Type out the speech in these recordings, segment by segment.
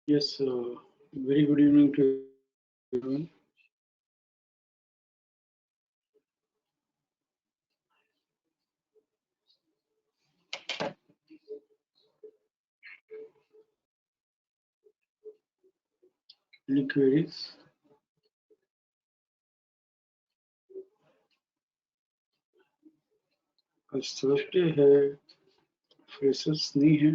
Yes, very good evening to everyone. Any queries? आज Thursday है, freshers नहीं है।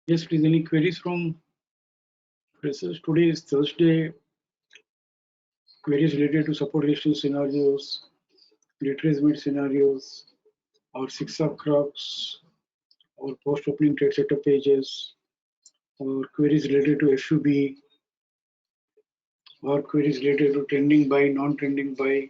Yes, please. Any queries from freshers? Today is Thursday. Queries related to support relation scenarios, retracement scenarios, or six of crux, or post-opening trade setup pages, or queries related to FUB, or queries related to trending buy, non-trending buy.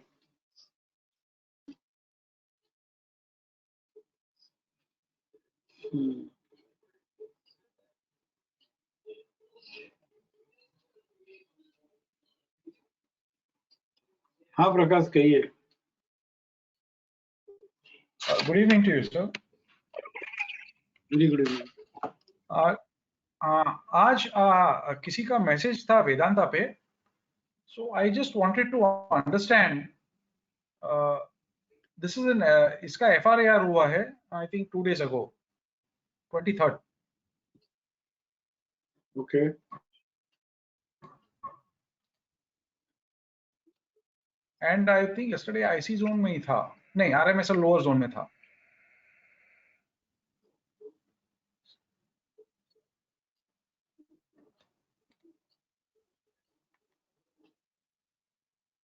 हाँ प्रकाश कहिए. Good evening to you, sir. Very good evening. आज किसी का message था वेदांता पे, so I just wanted to understand. This is an इसका FRAR हुआ है, I think 2 days ago, 23rd. Okay. And I think yesterday IC zone में ही था, नहीं RMSL lower zone में था.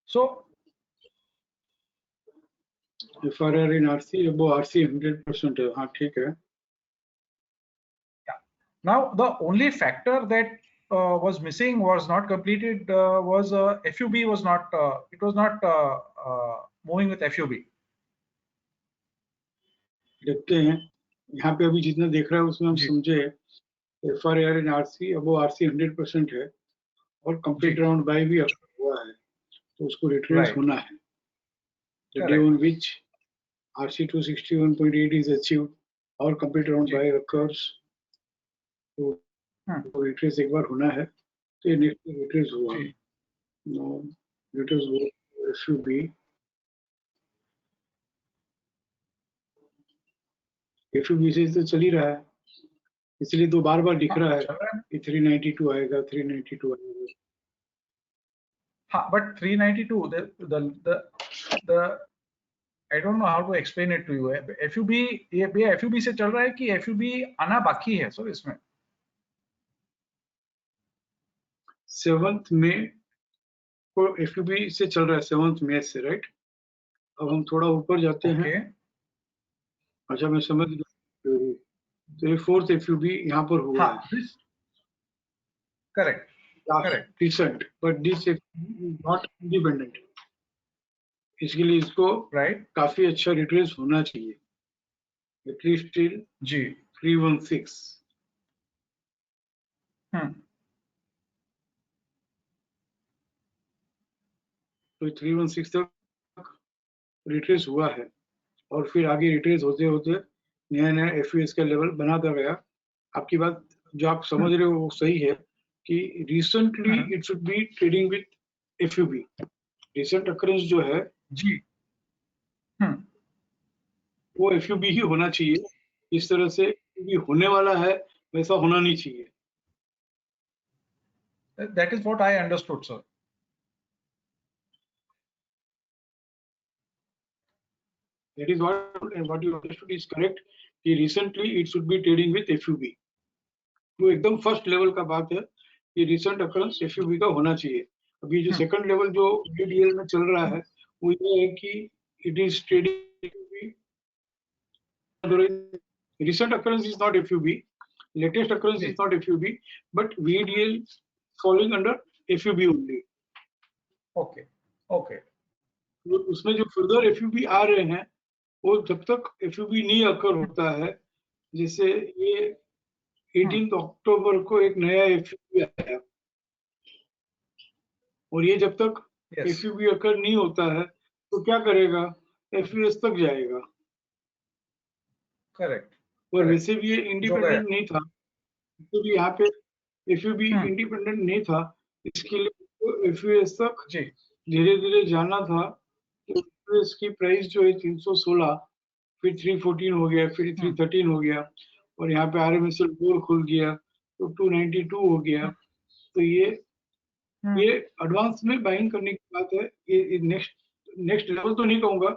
So FRR in RC above RC 100% है. हाँ ठीक है. yeah. Now the only factor that was missing, was not completed, was FUB was not, it was not moving with FUB. देखते हैं. यहाँ पे अभी जितना देख रहा है उसमें हम समझे FRR इन RC अबो RC 100% है और कंप्लीट राउंड बाय भी हुआ है, तो उसको रिट्रेस होना है. The day on which RC 261.8 is achieved और कंप्लीट राउंड बाय occurs, तो रिट्रेस एक बार होना है. तो ये नेक्स्ट रिट्रेस हुआ. नो रिट्रेस हुआ FUB. FUB से तो चल ही रहा है, इसलिए तो बार बार दिख रहा है कि 392 आएगा, 392 आएगा. हाँ, but 392, the I don't know how to explain it to you. FUB ये FUB से चल रहा है कि FUB आना बाकी है सर इसमें? 7th में को FUB से चल रहा है, 7th में से, राइट. अब हम थोड़ा ऊपर जाते हैं. अच्छा मैं समझ गया. तो ये 4th FUB यहाँ पर हुआ है. Correct. Correct. Recent, but this is not independent. इसके लिए इसको काफी अच्छा रिट्रेस होना चाहिए, एटलीस्ट टिल जी 316। तो 316 तक रिट्रेस हुआ है और फिर आगे रिट्रेस होते होते नया नया एफयूएस का लेवल बनाता गया। आपकी बात जो आप समझ रहे हो वो सही है कि recently it should be trading with FUB. Recent occurrence जो है जी वो एफयूबी ही होना चाहिए। इस तरह से भी होने वाला है वैसा होना नहीं चाहिए। That is what I understood, sir. That is what you understood is correct कि recently it should be trading with FUB। वो एकदम फर्स्ट लेवल का बात है कि रिसेंट अकरेंस FUB का होना चाहिए। अभी जो सेकंड लेवल जो BDL में चल रहा है वो ये है कि it is trading recent occurrence is not FUB, latest occurrence is not FUB, but VDL falling under FUB only। Okay, okay। उसमें जो फर्दर FUB आ रहे हैं वो जब तक FUB नहीं अकर होता है, जैसे ये 18 अक्टूबर को एक नया FUB आया और ये जब तक FUB अकर नहीं होता है तो क्या करेगा, FUS तक जाएगा। करेक्ट। और वैसे भी ये इंडिपेंडेंट नहीं था, तो भी यहाँ पे FUB इंडिपेंडेंट नहीं था, इसके लिए तो FUS तक धीरे धीरे जाना था। तो FUS की प्राइस जो है 316, फिर 314 हो गया, फिर 313 हो गया और यहाँ पे RMSL लोअर खुल गया तो 292 हो गया। तो ये एडवांस में बाइंग करने की बात है। ये नेक्स्ट लेवल तो नहीं कहूंगा,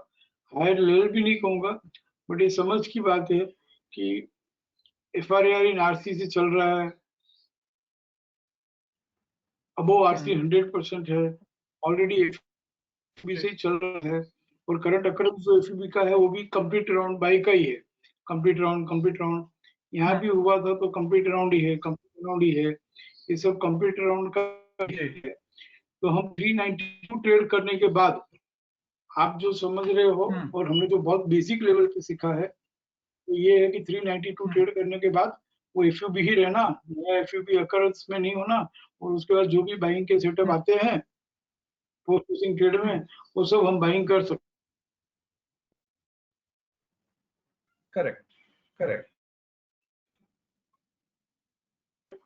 हायर लेवल भी नहीं कहूंगा, बट ये समझ की बात है कि FRAR इन RC से चल रहा है, अबो RC 100% है, ऑलरेडी FUB से ही चल रहा है और करंट अकरेंस जो FUB का है वो भी कंप्लीट राउंड बाई का ही है। कंप्लीट राउंड यहाँ भी हुआ था तो कंप्लीट राउंड ही है, ये सब कंप्लीट राउंड का है। तो हम 392 ट्रेड करने के बाद आप जो समझ रहे हो और हमने जो बहुत बेसिक लेवल पे सीखा है तो ये है कि 392 ट्रेड करने के बाद वो FUB ही रहना, नया FUB अकरेंस में नहीं होना और उसके बाद जो भी बाइंग के सेटअप आते हैं पोस्ट पुशिंग ट्रेड में वो सब हम बाइंग कर सकते। करेक्ट।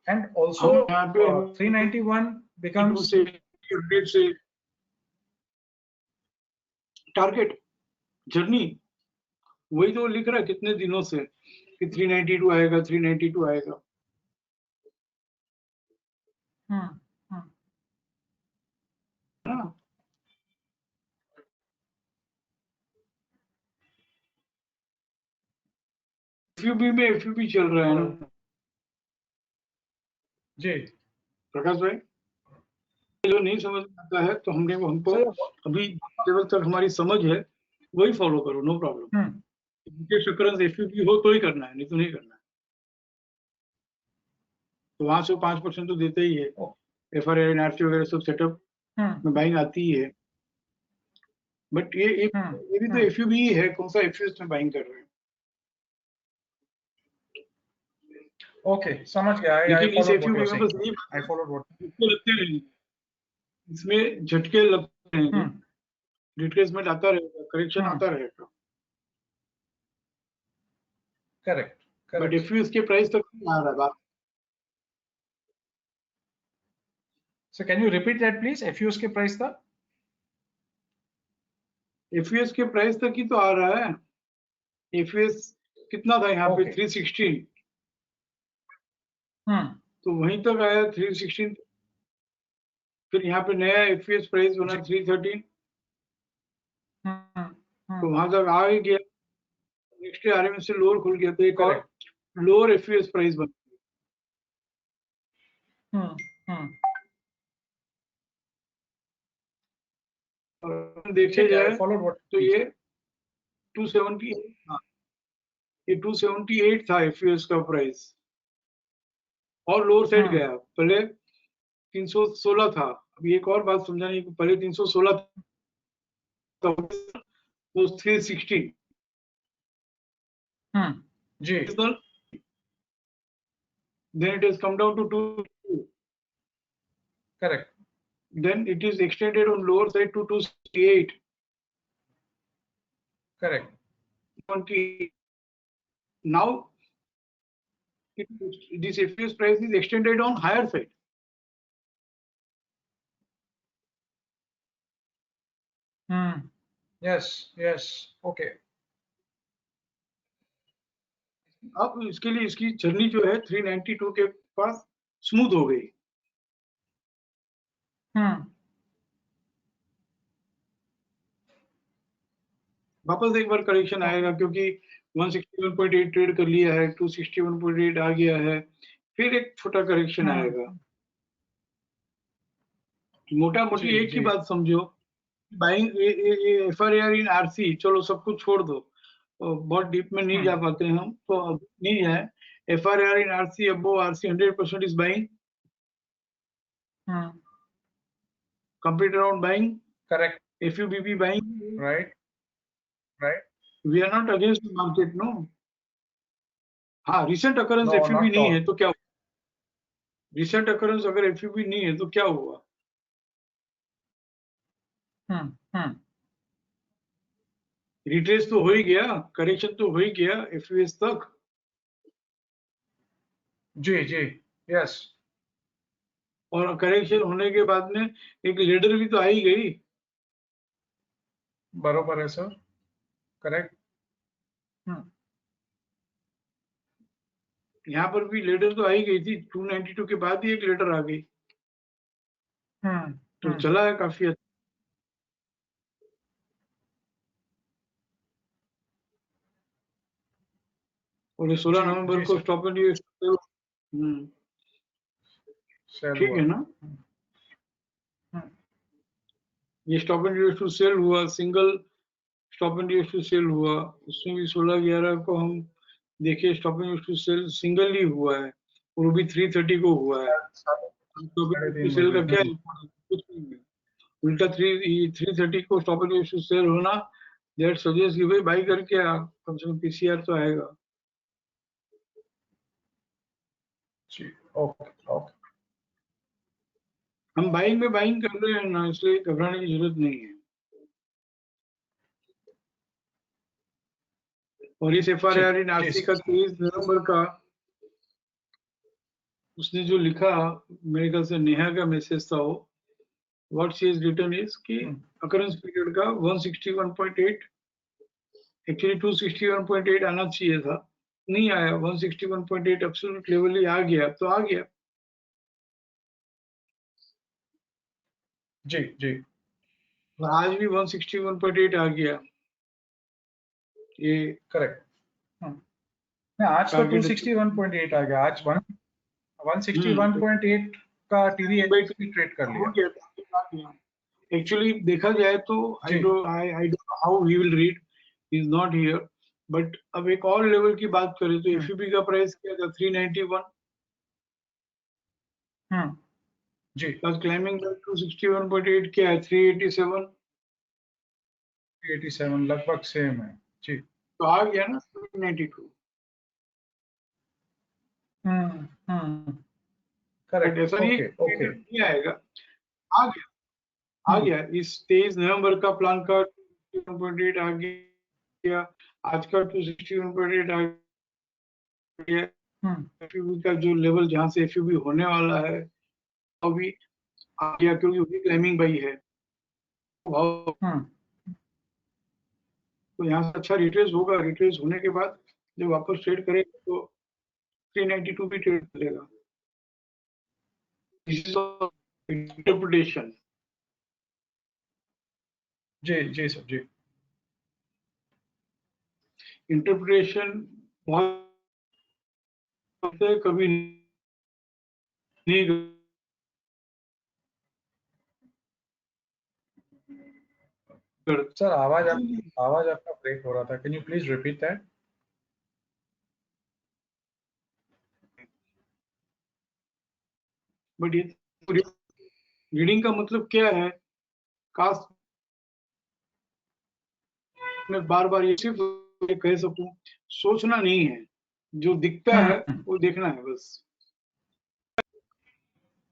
And also 391 becomes से टारगेट जर्नी वही तो लिख रहा है कितने दिनों से कि 392 आएगा, 392 आएगा। FUB में FUB चल रहा है ना जी प्रकाश भाई, जो नहीं समझ आता है तो हमको अभी लेवल तक हमारी समझ है वही फॉलो करो, नो प्रॉब्लम। अकरेंस FUB हो तो ही करना है, नहीं तो नहीं करना है। तो वहां से 5% तो देते ही है, FRAR NRC वगैरह सब सेटअप में बाइंग आती ही है। बट ये भी तो FUB ही है, कौन सा FUS में बाइंग कर रहे हैं। ओके समझ गया। I followed what लगते नहीं, इसमें झटके लगते हैं, रिट्रेसमेंट आता रहेगा, करेक्शन आता रहेगा। करेक्ट। बट FUS के प्राइस तक नहीं आ रहा बात। So can you repeat that please? FUS के प्राइस था? FUS के प्राइस तक ही तो आ रहा है। FUS कितना था यहाँ पे 316, तो वहीं तक आया 316, फिर यहाँ पे नया FUS प्राइस बना 313, तो वहां तक आ ही गया। नेक्स्ट डे RMS से लोअर खुल गया तो एक और लोअर FUS प्राइस बन और देखे जाए तो ये 278 था, ये 278 था FUS का प्राइस और लोअर साइड गया। पहले 316 था। अभी एक और बात समझाने की, पहले 316 था तो 316 जी then it has come down to 2. Correct. Then it is extended on lower side to 268. Correct. 20. Now this FUS price is extended on higher side. Yes. Yes. Okay. अब इसके लिए इसकी जर्नी जो है 392 के पास स्मूथ हो गई। वापस एक बार करेक्शन आएगा क्योंकि 161.8 ट्रेड कर लिया है, 261.8 आ गया है, फिर एक छोटा करेक्शन आएगा। मोटा मोटी एक ही बात समझो, बाइंग FRAR इन RC, चलो सब कुछ छोड़ दो, बहुत डीप में नहीं जा पाते हम, तो अब नहीं है। FRAR in RC above RC 100% is buying. Complete round buying. Correct. FUBP buying. Right. Right. We are not against the market, no. हाँ, recent occurrence No, FUB not नहीं all. है तो क्या हुआ? Recent occurrence अगर FUB नहीं है तो क्या हुआ? रिट्रेस तो हो ही गया, करेक्शन तो हो ही गया FUS तक। जी जी, यस। और करेक्शन होने के बाद में एक लेडर भी तो आ ही गई। बरोबर है सर, करेक्ट। यहाँ पर भी लेडर तो आ ही गई थी, 292 के बाद ही एक लेडर आ गई। तो चला है काफी अच्छा। और ये 16 नवंबर को स्टॉप एंड यूएस ठीक है ना। ये stop and US to sell हुआ, single stop and US to sell हुआ, उसमें भी 16/11 को हम देखिए stop and US to sell single ही हुआ है, और वो भी 330 को हुआ है। Stop and US to sell का क्या कुछ नहीं है, उल्टा 330 को stop and US to sell होना, दैट सजेस्ट कि भाई बाई करके कम से कम पीसीआर तो आएगा। ओके ओके, हम बाइंग में बाइंग कर रहे हैं ना, इसलिए घबराने की जरूरत नहीं है। और इस FRAR इन RC का 23 नवंबर का उसने जो लिखा, मेरे ख्याल से नेहा का मैसेज था वो, what she is written is कि अकरेंस पीरियड का 161.8, एक्चुअली 261.8 आना चाहिए था, नहीं आया, 161.8 एब्सोल्यूट लेवल ही आ गया, तो आ गया। जी जी, आज भी 161.8 आ गया, ये करेक्ट। आज तो 261.8 आ गया, आज 161.8 का TDS भी ट्रेड कर लिया। एक्चुअली देखा जाए तो I don't know how he will read, is not here, but अब एक और लेवल की बात करें तो FUB का प्राइस क्या था, 391। जी, प्लस क्लाइंबिंग 261.8 क्या है, 387। 387 लगभग सेम है जी। तो आ गया ना 392। करेक्ट, ऐसा ओके नहीं आएगा, आ गया, आ गया। इस 23 नवंबर का प्लान का 261.8 आ गया, आज का 261.8 आ गया। FUB का जो लेवल जहां से FUB होने वाला है अभी आ गया, क्योंकि वही क्लाइंबिंग बाई है। तो यहाँ से अच्छा रिट्रेस होगा, रिट्रेस होने के बाद जब वापस ट्रेड करेगा तो 392 भी ट्रेड करेगा। This is interpretation. जी जी सर जी, इंटरप्रिटेशन बहुत कभी नहीं। सर आवाज आपका ब्रेक हो रहा था, can you please repeat that? But ये रीडिंग का मतलब क्या है, काश मैं बार बार ये सिर्फ कह सकूं, सोचना नहीं है, जो दिखता है वो देखना है बस।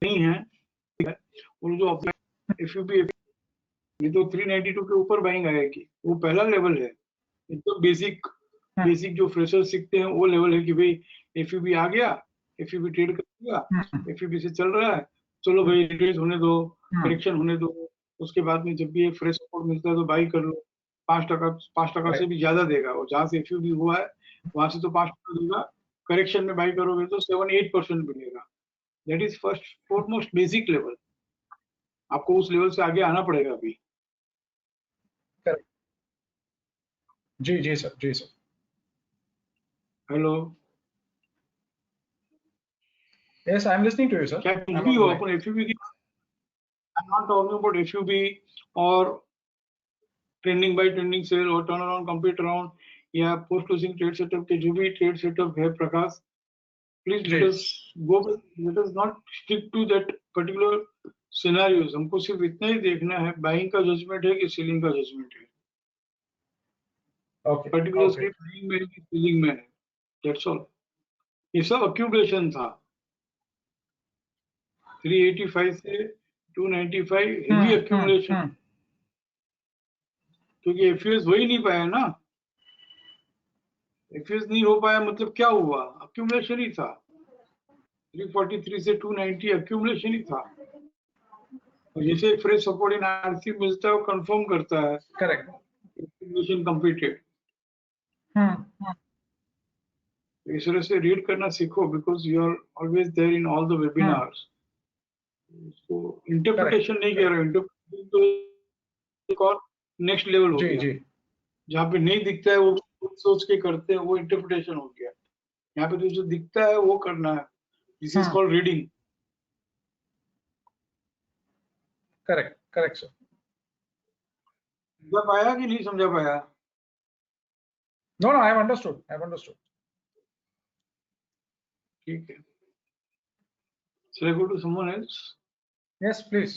नहीं है, और जो FUB ये तो 392 के ऊपर बाइंग आएगी, वो पहला लेवल है। ये तो बेसिक जो फ्रेशर सीखते हैं वो लेवल है कि भाई FUB आ गया, FUB ट्रेड कर दिया, FUB से चल रहा है, चलो भाई रिट्रेस होने दो, करेक्शन होने दो, उसके बाद में जब भी एक फ्रेश सपोर्ट मिलता है तो बाई कर लो। 5% से भी ज्यादा देगा, और जहां से FUB हुआ है वहां से तो 5% देगा, करेक्शन में बाई करोगे तो 7-8% मिलेगा। That is first foremost basic level, आपको उस लेवल से आगे आना पड़ेगा अभी। करेक्ट। जी सर, जी sir. Hello, Yes, I am listening to you, sir. क्या कुछ भी हो अपन FUB की, I am not talking about FUB और ट्रेंडिंग बाय ट्रेंडिंग सेल और टर्न अराउंड कंप्लीट अराउंड या पोस्ट क्लोजिंग ट्रेड सेटअप के जो भी ट्रेड सेटअप है Prakash, please let us go, let us not stick to that particular scenarios. हमको सिर्फ इतना ही देखना है बाइंग का जजमेंट है कि सेलिंग का जजमेंट है, Okay. पर्टिकुलरली बाइंग में है कि सेलिंग में है, दैट्स ऑल। ये सब अक्यूमुलेशन था, 385 से 295 हेवी अक्यूमुलेशन, क्योंकि FUS हो ही नहीं पाया ना। FUS नहीं हो पाया मतलब क्या हुआ, अक्यूमुलेशन ही था। 343 से 290 अक्यूमुलेशन ही था, और जैसे एक फ्रेश सपोर्ट इन RC मिलता है वो कंफर्म करता है करेक्ट, अक्यूमुलेशन कंप्लीटेड। इस तरह से रीड करना सीखो, because you are always there in all the webinars. तो इंटरप्रिटेशन नहीं कह रहा हूं, इंटरप्रिटेशन तो एक और नेक्स्ट लेवल हो गया, जहाँ पे नहीं दिखता है वो सोच के करते हैं, वो इंटरप्रिटेशन हो गया। यहाँ पे तो जो दिखता है वो करना है, this is called reading. Correct sir. समझा पाया कि नहीं समझा पाया? No, I have understood. ठीक है, shall I go to someone else? Yes, please.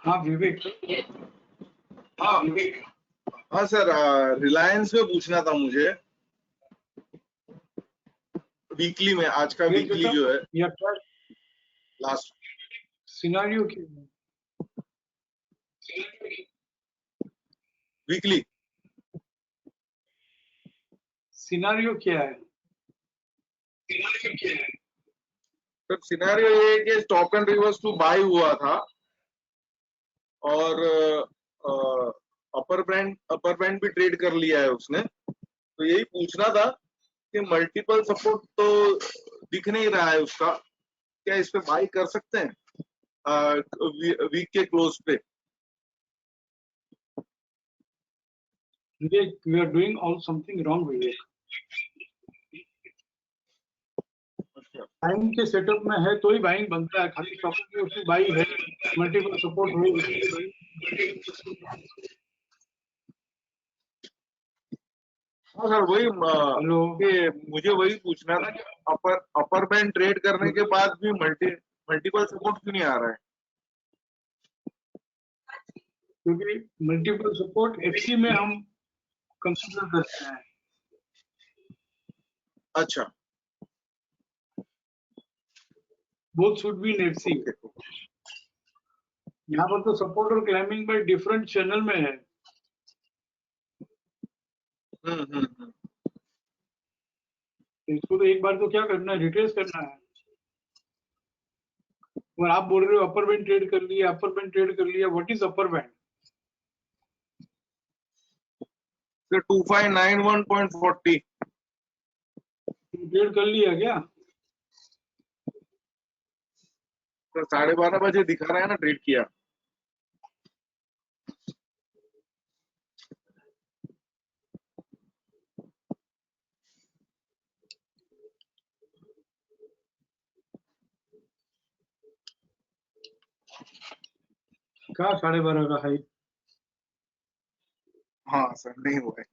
हाँ विवेक। हाँ सर, रिलायंस में पूछना था मुझे, वीकली में, आज का वीकली जो है या क्या लास्ट सिनेरियो क्या है? वीकली सिनेरियो क्या है? सर सिनेरियो ये है कि stop and reverse to buy हुआ था, और अपर बैंड भी ट्रेड कर लिया है उसने। तो यही पूछना था कि मल्टीपल सपोर्ट तो दिख नहीं रहा है उसका, क्या इस पे बाय कर सकते हैं वीक के क्लोज पे? Vivek, we are doing all something wrong, Vivek. Buying के सेटअप में है तो ही बाइंग बनता है, खाली सपोर्ट में उसकी बाई है, मल्टीपल सपोर्ट हो उसकी। हाँ सर, वही मुझे वही पूछना था कि अपर बैंड ट्रेड करने के बाद भी मल्टीपल सपोर्ट क्यों नहीं आ रहा है? क्योंकि मल्टीपल सपोर्ट FC में हम कंसीडर करते हैं। अच्छा, both should be in FC। यहाँ पर तो सपोर्ट और क्लाइंबिंग बाय डिफरेंट चैनल में है। इसको तो एक बार तो क्या करना है, रिट्रेस करना है। और आप बोल रहे हो अपर बैंड ट्रेड कर लिया, what is upper band? 2591.40 trade कर लिया क्या? तो 12:30 बजे दिखा रहा है ना, ट्रेड किया। क्या 12:30 का हाई? हाँ सर, नहीं हुआ है।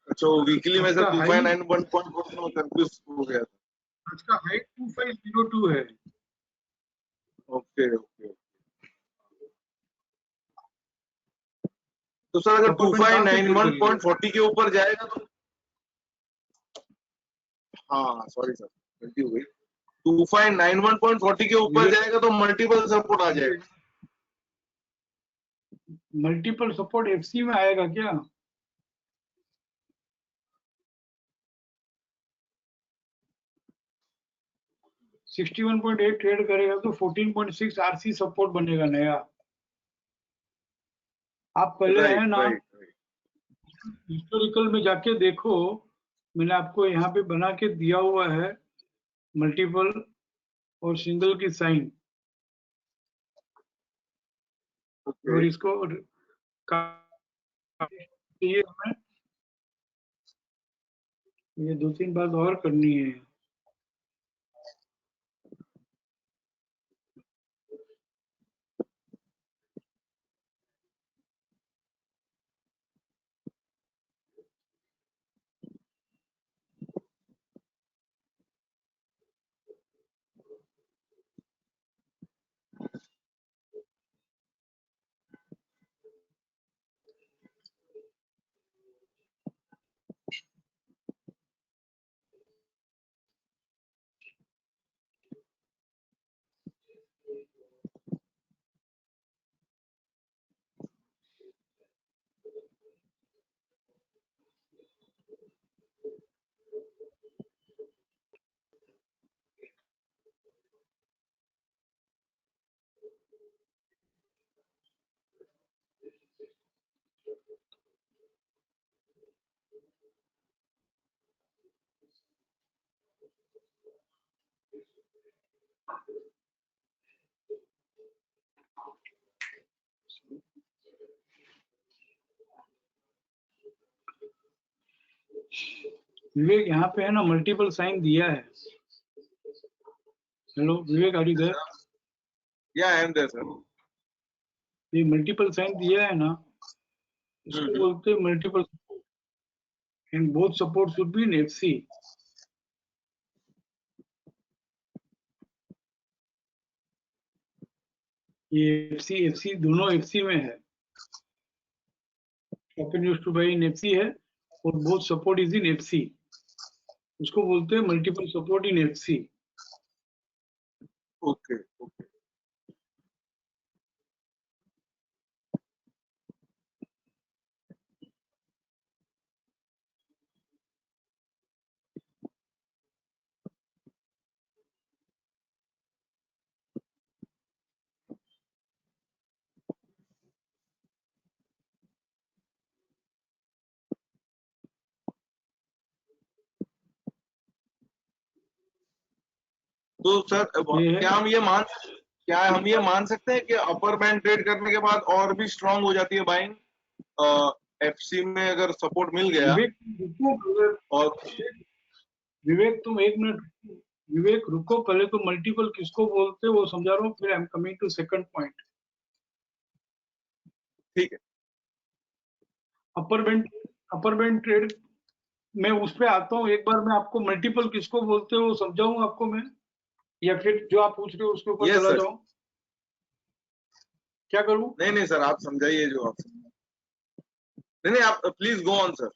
अच्छा, वीकली में सर 2591.40 में कंफ्यूज हो गया था। आज का हाई 2502 है। Okay okay. तो सर अगर Upper band कहाँ पे trade करिएगा? 2591.40 के ऊपर जाएगा तो, हाँ सॉरी सर गलती हो गई, 2591.40 के ऊपर जाएगा तो मल्टीपल सपोर्ट आ जाएगा। मल्टीपल सपोर्ट एफसी में आएगा क्या? $61.8 ट्रेड करेगा तो 14.6 आरसी सपोर्ट बनेगा नया। आप पहले है ना हिस्टोरिकल में जाके देखो, मैंने आपको यहाँ पे बना के दिया हुआ है मल्टीपल और सिंगल की साइन, और इसको ये हमें ये 2-3 बात और करनी है। विवेक यहाँ पे है ना मल्टीपल साइन दिया है। Hello Vivek, are you there? या आई एम देयर सर। ये मल्टीपल साइन दिया है ना, इसको बोलते हैं multiple, and both support should be in FC. ये एफसी एफसी दोनों एफसी में है। Open use to buy in FC है और both support is in FC, उसको बोलते हैं multiple support in FC. Okay okay. तो सर क्या हम ये मान सकते हैं कि अपर बैंड ट्रेड करने के बाद और भी स्ट्रांग हो जाती है बाइंग, एफसी में अगर सपोर्ट मिल गया? और विवेक तुम एक मिनट, विवेक रुको, पहले तो मल्टीपल किसको बोलते हैं वो समझा रहा हूँ, फिर I am coming to second point. ठीक है। अपर बैंड ट्रेड मैं उस पे आता हूँ, एक बार मैं आपको मल्टीपल किसको बोलते हो वो समझाऊं आपको मैं, या फिर जो आप पूछ रहे हो उसके ऊपर Yes, चला sir. जाऊं? क्या करूं? नहीं सर, आप समझाइए जो आप नहीं आप प्लीज गो ऑन सर।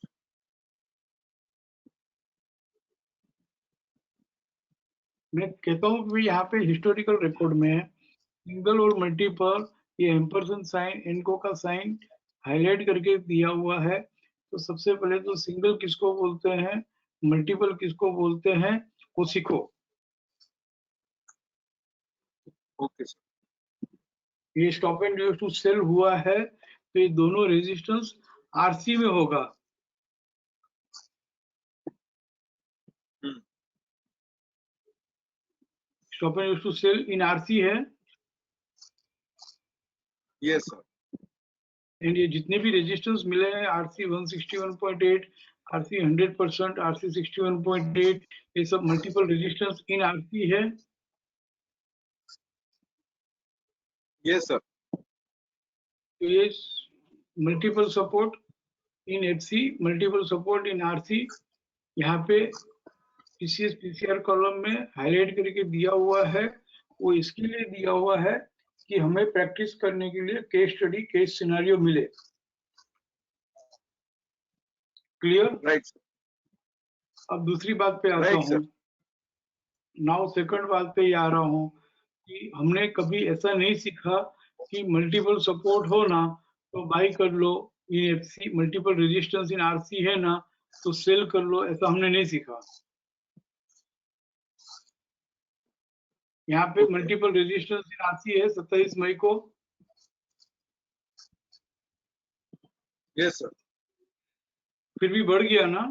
मैं कहता हूँ कि यहाँ पे हिस्टोरिकल रिकॉर्ड में सिंगल और मल्टीपल ये एम्परसेंट साइन, इनको का साइन हाईलाइट करके दिया हुआ है। तो सबसे पहले तो सिंगल किसको बोलते हैं, मल्टीपल किसको बोलते हैं, वो सीखो। Okay sir. ये stop and use to sell हुआ है तो ये दोनों रेजिस्टेंस आरसी में होगा। Stop and use to sell in RC है। Yes sir. एंड ये जितने भी रेजिस्टेंस मिले हैं आरसी 161.8, आरसी 100%, आरसी 61.8, ये सब मल्टीपल रेजिस्टेंस इन आरसी है। Yes sir. तो ये multiple support in FC, multiple support in RC, यहाँ पे पीसीएस पीसीआर कॉलम में हाईलाइट करके दिया हुआ है। वो इसके लिए दिया हुआ है कि हमें प्रैक्टिस करने के लिए केस स्टडी, केस सिनेरियो मिले। क्लियर? राइट अब दूसरी बात पे आता राइट सर। हूँ। नाउ सेकंड बात पे आ रहा हूँ कि हमने कभी ऐसा नहीं सीखा कि मल्टीपल सपोर्ट हो ना तो बाई कर लो, in FC multiple resistance in RC है ना तो सेल कर लो, ऐसा हमने नहीं सीखा। यहाँ पे Okay. Multiple resistance in RC है 27 मई को। Yes sir. फिर भी बढ़ गया ना?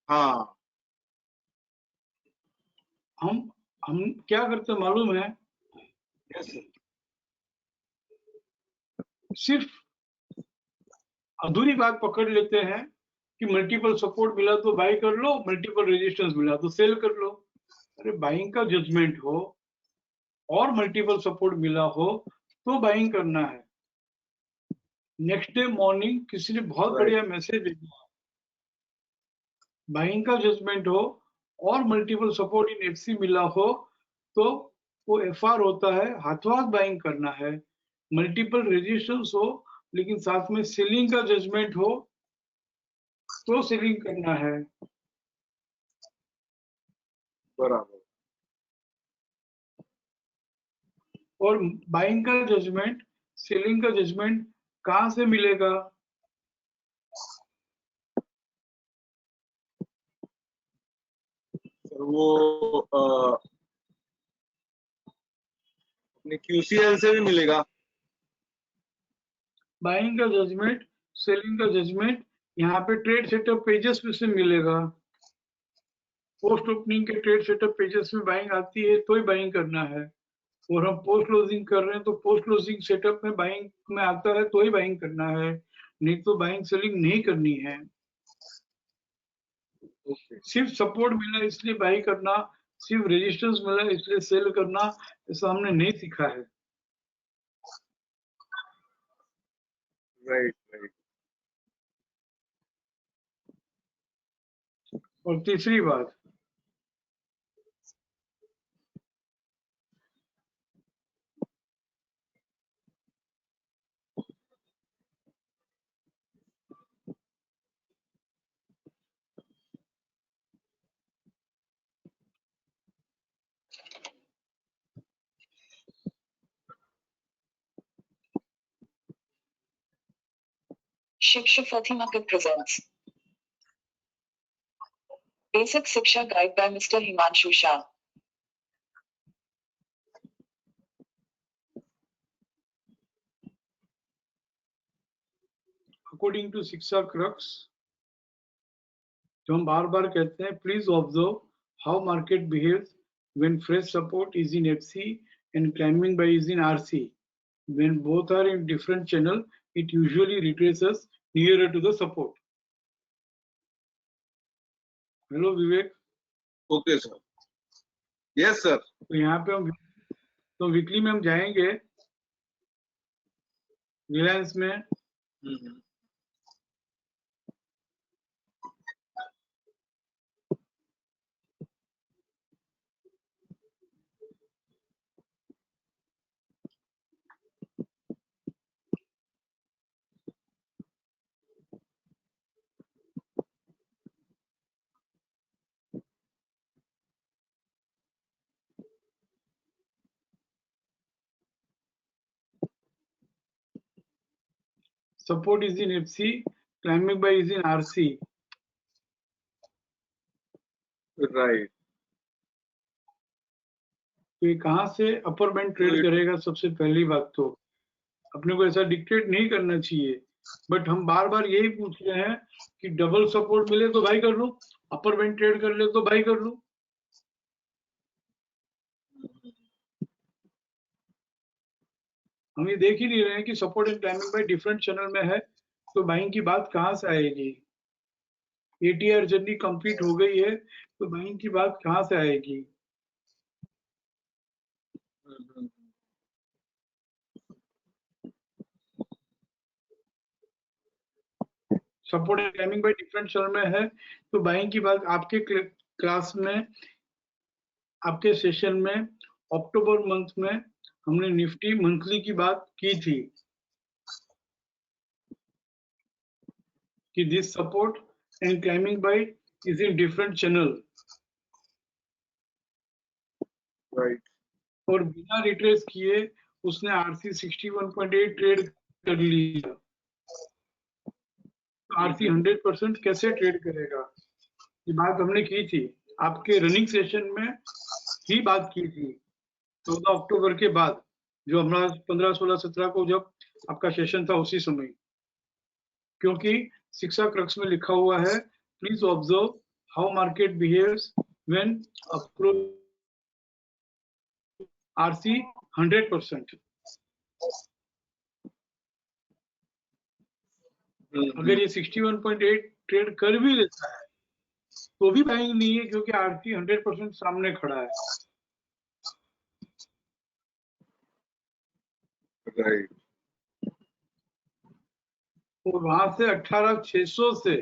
हाँ हम क्या करते मालूम है? Yes sir. सिर्फ अधूरी बात पकड़ लेते हैं कि मल्टीपल सपोर्ट मिला तो बाई कर लो, मल्टीपल रेजिस्टेंस मिला तो सेल कर लो। अरे बाइंग का जजमेंट हो और मल्टीपल सपोर्ट मिला हो तो बाइंग करना है। नेक्स्ट डे मॉर्निंग किसी ने बहुत Right. बढ़िया मैसेज भेजा, बाइंग का जजमेंट हो और मल्टीपल सपोर्ट इन एफसी मिला हो तो वो एफआर होता है, हाथों हाथ बाइंग करना है। मल्टीपल रेजिस्टेंस हो लेकिन साथ में सेलिंग का जजमेंट हो तो सेलिंग करना है। बराबर। और बाइंग का जजमेंट, सेलिंग का जजमेंट कहां से मिलेगा? सर वो अपने QCL से भी मिलेगा। बाइंग का जजमेंट, सेलिंग का जजमेंट यहाँ पे ट्रेड सेटअप पेजेस में से मिलेगा। पोस्ट ओपनिंग के ट्रेड सेटअप पेजेस में बाइंग आती है तो ही बाइंग करना है, और हम पोस्ट क्लोजिंग कर रहे हैं तो पोस्ट क्लोजिंग सेटअप में बाइंग में आता है तो ही बाइंग करना है, नहीं तो बाइंग सेलिंग नहीं करनी है। ओके सिर्फ सपोर्ट मिला इसलिए बाई करना, सिर्फ रेजिस्टेंस मिला इसलिए सेल करना, ऐसा हमने नहीं सीखा है। Right right. और तीसरी बात, Shiksha Fatima presents Basic Siksha Guide by Mr. Himanshu Shah. According to Shiksha crux, जो हम बार बार कहते हैं, please observe how market behaves when fresh support is in FC and climbing buy is in RC. When both are in different channel, it usually retraces nearer to the support. Hello Vivek. Okay sir. Yes sir. तो यहाँ पे हम तो weekly में हम जाएंगे रिलायंस में, support is in FC, climbing by is in RC. Right. तो ये कहाँ से अपर बैंड ट्रेड करेगा? सबसे पहली बात तो अपने को ऐसा डिक्टेट नहीं करना चाहिए, बट हम बार बार यही पूछ रहे हैं कि डबल सपोर्ट मिले तो बाई कर लो, अपर बैंड ट्रेड कर ले तो बाई कर लो। हम ये देख ही नहीं रहे हैं कि support and climbing by different channel में है तो बाइंग की बात कहाँ से आएगी? एटीआर जर्नी कंप्लीट हो गई है तो बाइंग की बात कहाँ से आएगी? Support and climbing by different channel में है तो बाइंग की बात आपके क्लास में आपके सेशन में अक्टूबर मंथ में हमने निफ्टी मंथली की बात की थी कि this support and climbing buy is in different channel, right, और बिना रिट्रेस किए उसने आरसी 61.8 ट्रेड कर लिया। आरसी 100% कैसे ट्रेड करेगा, ये बात हमने की थी आपके रनिंग सेशन में ही बात की थी 14 अक्टूबर के बाद, जो हमारा 15, 16, 17 को जब आपका सेशन था उसी समय, क्योंकि शिक्षा क्रक्स में लिखा हुआ है please observe how market behaves when approach RC 100%। अगर ये 61.8 ट्रेड कर भी लेता है तो भी बाइंग नहीं है, क्योंकि आरसी 100% सामने खड़ा है। राइट, और वहां से 18,600 से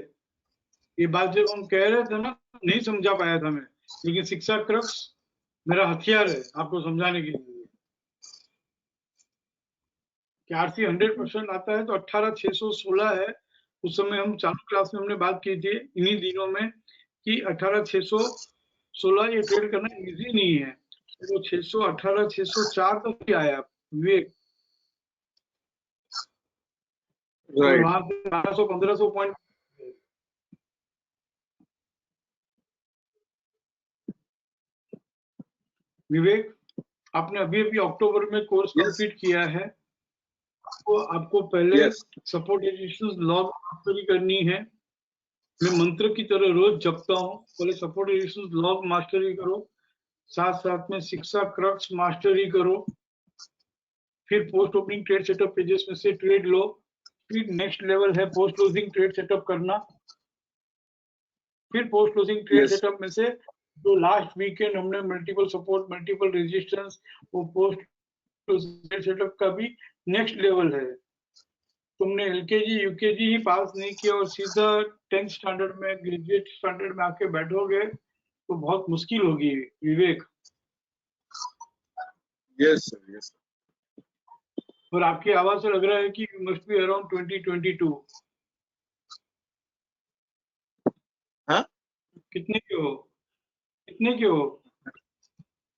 ये बात जब हम कह रहे थे ना, नहीं समझा पाया था मैं, लेकिन शिक्षा क्रक्स मेरा हथियार है आपको समझाने के लिए कि आरसी 100% आता है तो 18,616 है। उस समय हम चालू क्लास में हमने बात की थी इन्हीं दिनों में कि 18,616 ये ट्रेड करना इजी नहीं है, तो 600 18,604 तक ही आया विवेक, और राइट, वहां से 1200-1500 पॉइंट। विवेक, आपने अभी अभी अक्टूबर में कोर्स Yes. कंप्लीट किया है, आपको पहले yes, support resistance log mastery करनी है। मैं मंत्र की तरह रोज जपता हूँ, पहले सपोर्ट रेजिस्टेंस लॉग मास्टरी करो, साथ साथ में शिक्षा क्रक्स मास्टरी करो, फिर post opening trade setup pages में से ट्रेड लो, फिर नेक्स्ट लेवल है पोस्ट क्लोजिंग ट्रेड सेटअप करना, फिर post closing trade Yes. Setup में से जो लास्ट वीकेंड हमने मल्टीपल सपोर्ट मल्टीपल रेजिस्टेंस, वो पोस्ट क्लोजिंग सेटअप का भी नेक्स्ट लेवल है। तुमने एलकेजी यूकेजी ही पास नहीं किया और सीधा 10th स्टैंडर्ड में ग्रेजुएट स्टैंडर्ड में आके बैठोगे तो बहुत मुश्किल होगी विवेक। यस सर, यस, और आपकी आवाज से लग रहा है कि यू मस्ट बी अराउंड 20-22। हाँ, कितने के हो, कितने के हो,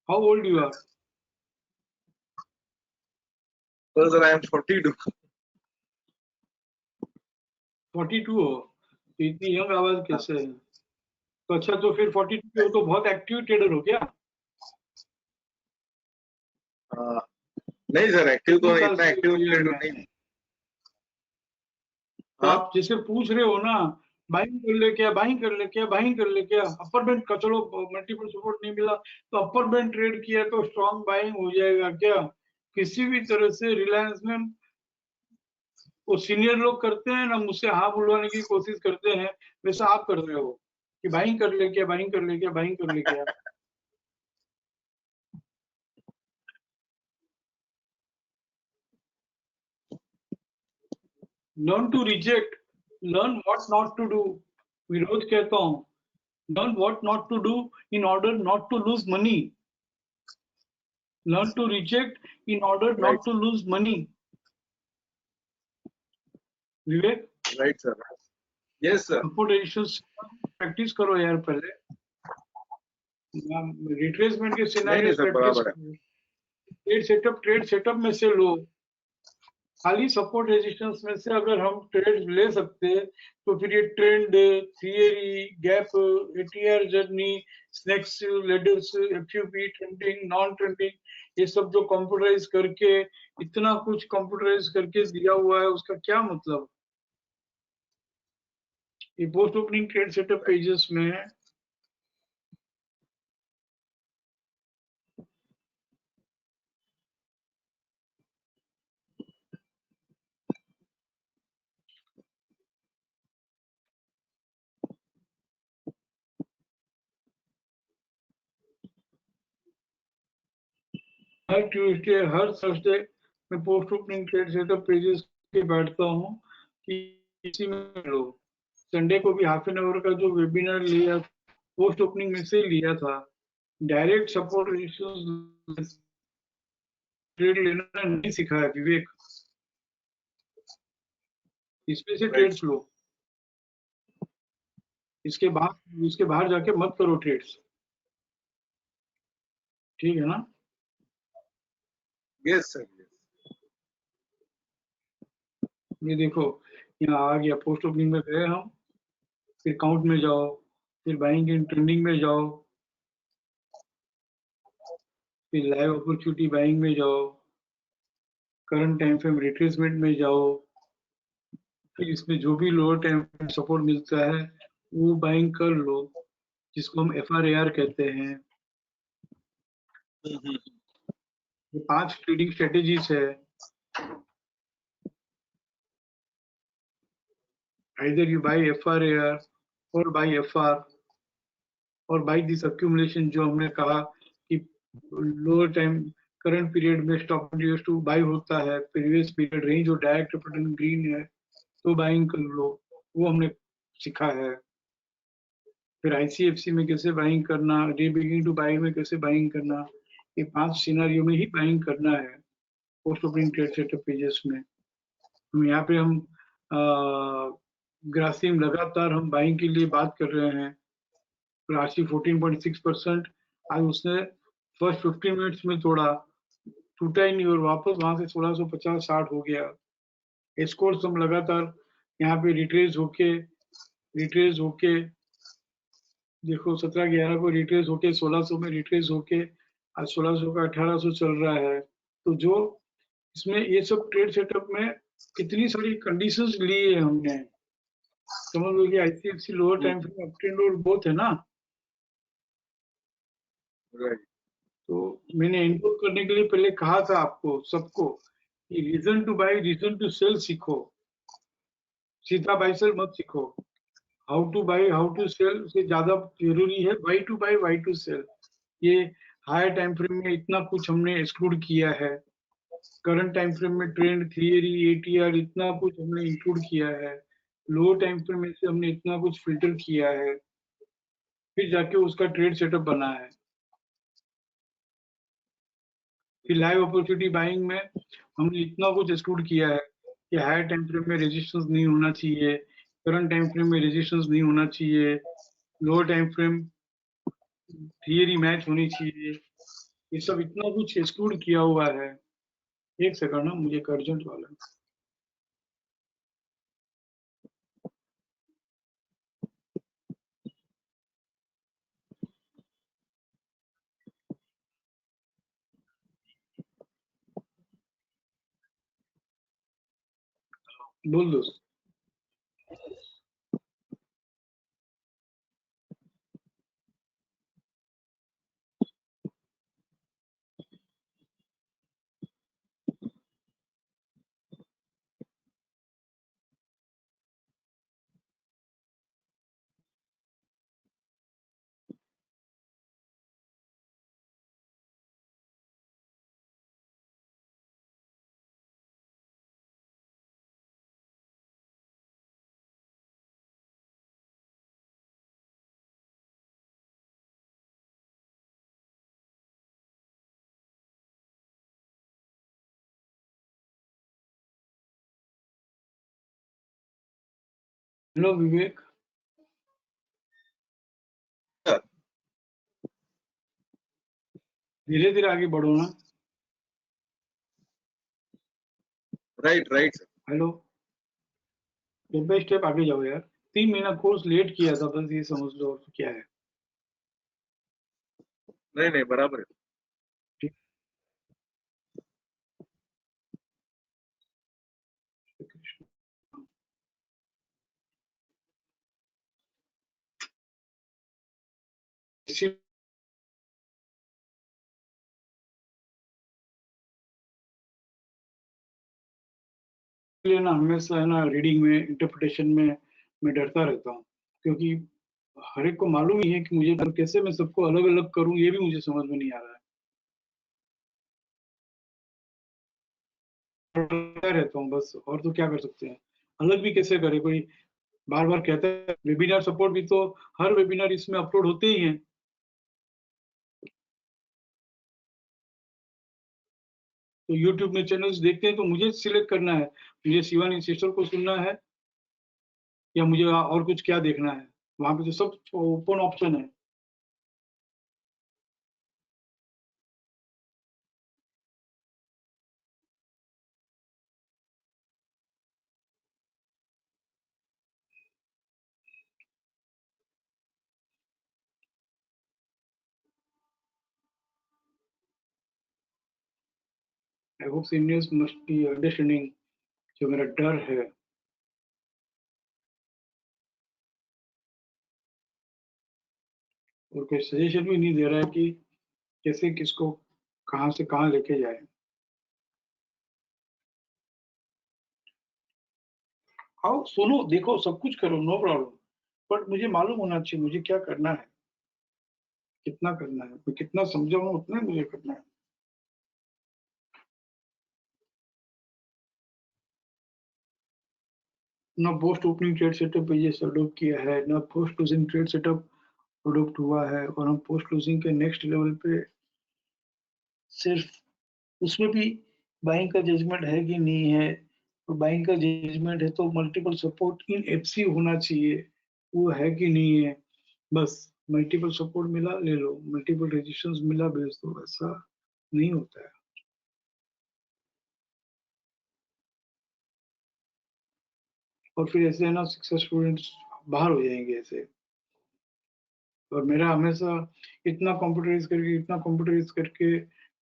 how old you are? Sir I am 42। 42 हो, तो इतनी यंग आवाज कैसे है? तो अच्छा, तो फिर 42 के हो तो बहुत एक्टिव ट्रेडर हो क्या? नहीं सर, एक्टिव तो कितने साल इतना से एक्टिव ये ट्रेडर में? नहीं। तो हाँ, आप जैसे पूछ रहे हो ना, बाइंग कर ले क्या, बाइंग कर ले क्या, बाइंग कर ले क्या, अपर बैंड का चलो मल्टीपल सपोर्ट नहीं मिला तो अपर बैंड ट्रेड किया तो स्ट्रॉन्ग बाइंग हो जाएगा क्या? किसी भी तरह से रिलायंस में वो सीनियर लोग करते हैं ना, मुझसे हाँ बुलवाने की कोशिश करते हैं, वैसा आप कर रहे हो कि बाइंग कर ले क्या, बाइंग कर ले क्या, बाइंग कर ले क्या। Learn to reject, learn what not to do. मैं रोज कहता हूँ learn what not to do in order not to lose money, learn to reject in order right, not to lose money. Vivek, right sir, yes sir. Support resistance practice करो यार, पहले retracement के नहीं scenario नहीं सर, प्रैक्टिस बराबर है। करो, trade setup में से लो। खाली सपोर्ट रेजिस्टेंस में से अगर हम ट्रेड ले सकते हैं तो फिर ये trend, theory, gap, ATR journey, snakes, ladders, FUP, trending, non trending, ये सब जो कंप्यूटराइज करके, इतना कुछ कंप्यूटराइज करके दिया हुआ है, उसका क्या मतलब? ये post opening trade setup pages में हर ट्यूसडे हर थर्सडे मैं post opening trade setup pages पे बैठता हूँ कि इसी में लो। संडे को भी हाफ एन आवर का जो वेबिनार लिया पोस्ट ओपनिंग में से लिया था, डायरेक्ट सपोर्ट रेशियोज ट्रेड लेना नहीं सिखा है विवेक, इसमें से ट्रेड्स लो, इसके बाहर जाके मत करो ट्रेड्स, ठीक है ना? Yes sir. ये देखो यहाँ आ गया, पोस्ट ओपनिंग में गए हम, फिर काउंट में जाओ, फिर बाइंग एंड ट्रेंडिंग में जाओ, फिर लाइव अपॉर्चुनिटी बाइंग में जाओ, करंट टाइम फ्रेम रिट्रेसमेंट में जाओ, फिर इसमें जो भी लोअर टाइम फ्रेम सपोर्ट मिलता है वो बाइंग कर लो, जिसको हम FRAR कहते हैं। ये 5 ट्रेडिंग स्ट्रेटेजीज है। Either you buy FRAR or buy FR और buy this accumulation, जो हमने कहा कि लोअर टाइम करंट पीरियड में स्टॉप इंट्रोड्यूस टू बाय होता है, प्रीवियस पीरियड रेंज और डायरेक्ट पैटर्न ग्रीन है तो बाइंग कर लो, वो हमने सीखा है। फिर ICFC में कैसे बाइंग करना, डे बिगिनिंग टू बाय में कैसे बाइंग करना, ये 5 सिनेरियो में ही बाइंग करना है post opening trade setup pages में। यहाँ पे हम ग्रासिम लगातार हम बाइंग के लिए बात कर रहे हैं। राशि 14.6%, आज उसने फर्स्ट 15 मिनट्स में तोड़ा, टूटा ही नहीं और वापस वहां से 1650-60 हो गया। एस्कॉर्ट्स हम लगातार यहाँ पे रिट्रेस होके देखो 17/11 को रिट्रेस होके 1600 में रिट्रेस होके आज 1600 का 1800 चल रहा है। तो जो इसमें ये सब ट्रेड सेटअप में कितनी सारी कंडीशंस ली है हमने, समझ लो कि ICFC lower time frame up trend और बोथ है ना। तो मैंने इनपुट करने के लिए पहले कहा था आपको सबको कि reason to buy reason to sell सीखो, सीधा बाय सेल मत सीखो। How to buy how to sell से ज्यादा जरूरी है why to buy why to sell. ये हायर टाइम फ्रेम में इतना कुछ हमने एक्सक्लूड किया है, करंट टाइम फ्रेम में ट्रेंड थियरी ATR इतना कुछ हमने इंक्लूड किया है, लो टाइम फ्रेम में से हमने इतना कुछ फिल्टर किया है, फिर जाके उसका ट्रेड सेटअप बना है। फिर लाइव अपॉर्चुनिटी बाइंग में हमने इतना कुछ एक्सक्लूड किया है कि हायर टाइम फ्रेम में रेजिस्टेंस नहीं होना चाहिए, करंट टाइम फ्रेम में रेजिस्टेंस नहीं होना चाहिए, lower time frame theory match होनी चाहिए, ये सब इतना कुछ एक्सक्लूड किया हुआ है। एक सेकंड ना, मुझे अर्जेंट वाला है। बोल दो। हेलो विवेक, धीरे धीरे आगे बढ़ो ना। Right hello, step by step आगे जाओ यार। 3 महीना कोर्स लेट किया था, बस ये समझ लो, और क्या है। नहीं बराबर है। इसलिए ना हमेशा है ना रीडिंग में, इंटरप्रिटेशन में मैं डरता रहता हूँ, क्योंकि हर एक को मालूम ही है कि मुझे कैसे मैं सबको अलग अलग करूँ, ये भी मुझे समझ में नहीं आ रहा है। डरता रहता हूँ बस, और तो क्या कर सकते हैं। अलग भी कैसे करे, कोई बार बार कहता है वेबिनार सपोर्ट भी, तो हर वेबिनार इसमें अपलोड होते ही हैं। तो यूट्यूब में चैनल्स देखते हैं तो मुझे सिलेक्ट करना है, मुझे शिवानी सिस्टर को सुनना है या मुझे और कुछ क्या देखना है। वहां पे तो सब ओपन ऑप्शन है। I hope seniors must be understanding जो मेरा डर है। और कोई सजेशन भी नहीं दे रहा है कि कैसे किसको कहाँ से कहाँ लेके जाए। आओ सुनो देखो सब कुछ करो, नो प्रॉब्लम, बट मुझे मालूम होना चाहिए मुझे क्या करना है, कितना करना है, मैं कितना समझा हूँ उतना ही मुझे करना है। ना पोस्ट ओपनिंग ट्रेड सेटअप पे ये अडोप्ट किया है, ना post closing trade setup adopt हुआ है, और हम पोस्ट क्लोजिंग के नेक्स्ट लेवल पे सिर्फ उसमें भी बाइंग का जजमेंट है कि नहीं है। तो बाइंग का जजमेंट है तो मल्टीपल सपोर्ट इन एफसी होना चाहिए, वो है कि नहीं है। बस मल्टीपल सपोर्ट मिला ले लो, मल्टीपल रेजिस्टेंस मिला बेच दो, ऐसा नहीं होता है। और फिर ऐसे है ना सक्सेस स्टूडेंट्स बाहर हो जाएंगे ऐसे। और मेरा हमेशा इतना कंप्यूटराइज करके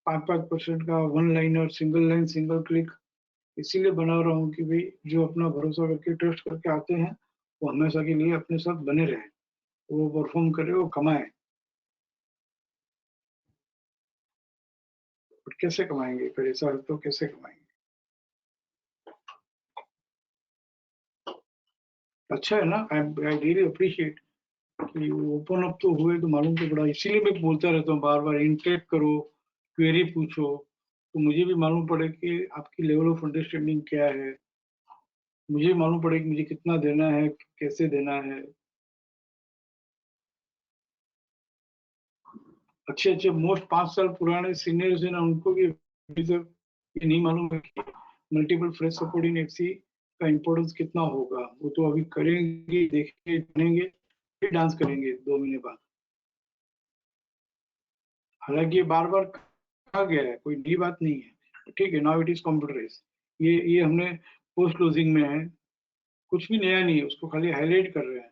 5% का one liner single line single click इसीलिए बना रहा हूँ कि भाई जो अपना भरोसा करके ट्रस्ट करके आते हैं वो हमेशा के लिए अपने साथ बने रहे, वो परफॉर्म करे, वो कमाए। और कैसे कमाएंगे फिर, ऐसा है तो कैसे कमाएंगे। अच्छा है ना, आई आई रियली अप्रिशिएट कि ओपन अप तो हुए तो मालूम तो पड़ा। इसीलिए मैं बोलता रहता हूँ बार बार इंटरेक्ट करो, क्वेरी पूछो, तो मुझे भी मालूम पड़े कि आपकी लेवल ऑफ अंडरस्टैंडिंग क्या है, मुझे मालूम पड़े कि मुझे कितना देना है, कैसे देना है। अच्छे अच्छे मोस्ट 5 साल पुराने सीनियर्स हैं ना, उनको भी अभी तक ये नहीं मालूम है कि multiple fresh support in FC का इम्पोर्टेंस कितना होगा। वो तो अभी करेंगे, देखेंगे, जानेंगे, फिर डांस करेंगे 2 महीने बाद। हालांकि ये बार बार कहा गया है, कोई नई बात नहीं है। ठीक है, नाउ इट इज कंप्यूटराइज, ये हमने पोस्ट क्लोजिंग में है, कुछ भी नया नहीं है, उसको खाली हाईलाइट कर रहे हैं।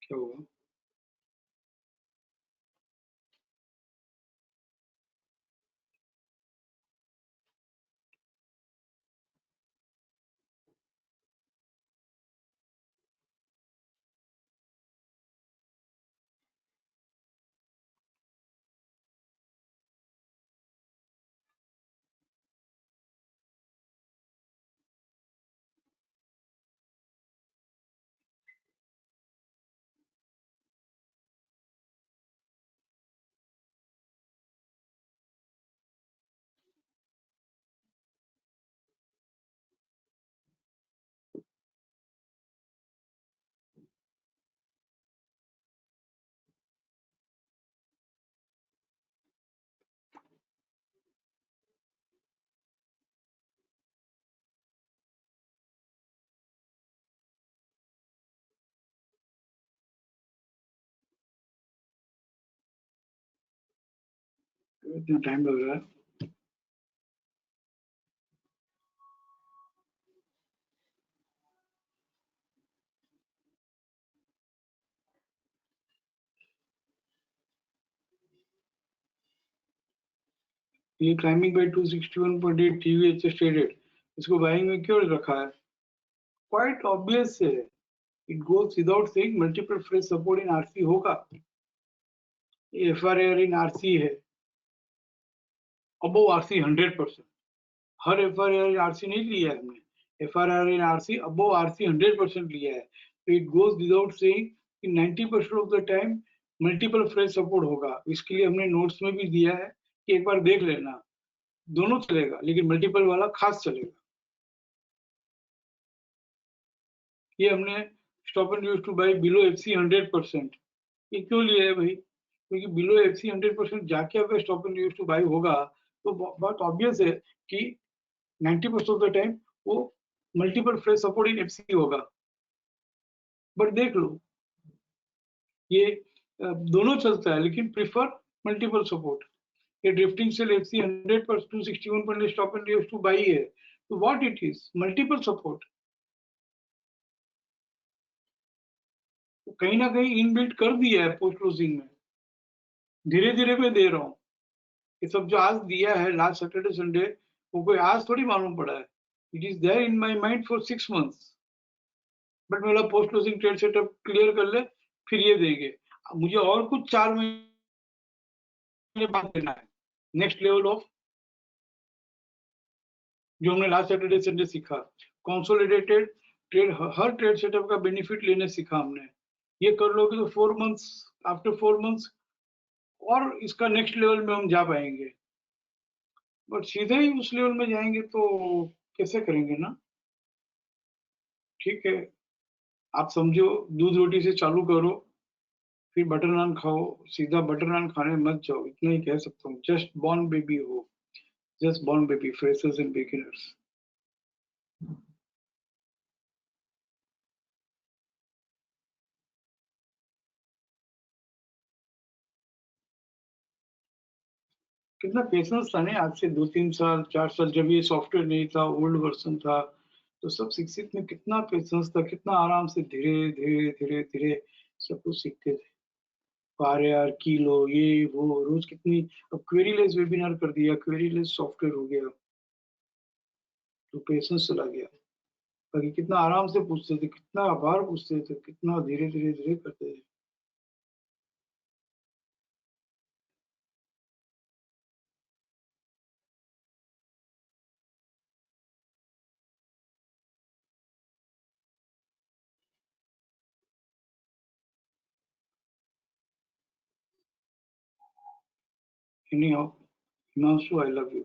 क्या हुआ? इतना टाइम लग रहा है। ये क्लाइंबिंग बाय 261.8 TVH ट्रेडेड, इसको बाइंग में क्यों रखा है? क्वाइट ऑब्वियस है, it goes without saying multiple fresh support in RC होगा। एफआरआर इन आरसी है, अबो आरसी 100%। हर एफआरआर इन आरसी नहीं लिया है हमने, FRR in RC above RC 100% लिया है, तो it goes without saying कि 90% of the time multiple fresh support होगा। इसके लिए हमने नोट्स में भी दिया है कि एक बार देख लेना, दोनों चलेगा लेकिन मल्टीपल वाला खास चलेगा। ये हमने stop and use to buy below FC 100%। ये क्यों लिया है भाई? क्योंकि बिलो FC 100% जाके अगर stop and use to buy होगा तो बहुत ऑब्वियस है कि 90% ऑफ द टाइम वो multiple fresh support in FC होगा। बट देख लो, ये दोनों चलता है लेकिन प्रिफर मल्टीपल सपोर्ट। ये drifting sell FC 100% 261 stop and use to buy है, तो what it is? Multiple support. तो कहीं ना कहीं इनबिल्ट कर दिया है पोस्ट क्लोजिंग में, धीरे धीरे मैं दे रहा हूँ। ये सब जो आज दिया है लास्ट सैटरडे संडे, वो कोई आज थोड़ी मालूम पड़ा है। It is there in my mind for 6 months. But मेरा post closing trade setup clear कर ले, फिर ये देंगे। मुझे और कुछ 4 महीने बाद देना है, नेक्स्ट लेवल ऑफ जो हमने लास्ट सैटरडे संडे सीखा। कंसोलिडेटेड ट्रेड, हर ट्रेड सेटअप का बेनिफिट लेने सीखा हमने। ये कर लोगे तो 4 मंथ्स, आफ्टर 4 मंथ्स और इसका नेक्स्ट लेवल में हम जा पाएंगे। बट सीधे ही उस लेवल में जाएंगे तो कैसे करेंगे ना? ठीक है, आप समझो दूध रोटी से चालू करो, फिर बटर नान खाओ, सीधा बटर नान खाने मत जाओ, इतना ही कह सकता हूँ। जस्ट बॉर्न बेबी हो, just born baby, freshers and beginners. कितना पेशेंस था नहीं आज से 2-3 साल 4 साल, जब ये सॉफ्टवेयर नहीं था, ओल्ड वर्जन था, तो सब शिक्षित में कितना पेशेंस था, कितना आराम से धीरे धीरे धीरे धीरे सब कुछ सीखते थे। यार किलो ये वो रोज कितनी, अब क्वेरीलेस वेबिनार कर दिया, क्वेरीलेस सॉफ्टवेयर हो गया, तो पेशेंस चला गया। बाकी कितना आराम से पूछते थे, कितना आभार पूछते थे, कितना धीरे धीरे धीरे करते थे। Anyhow, Himanshu, I love you.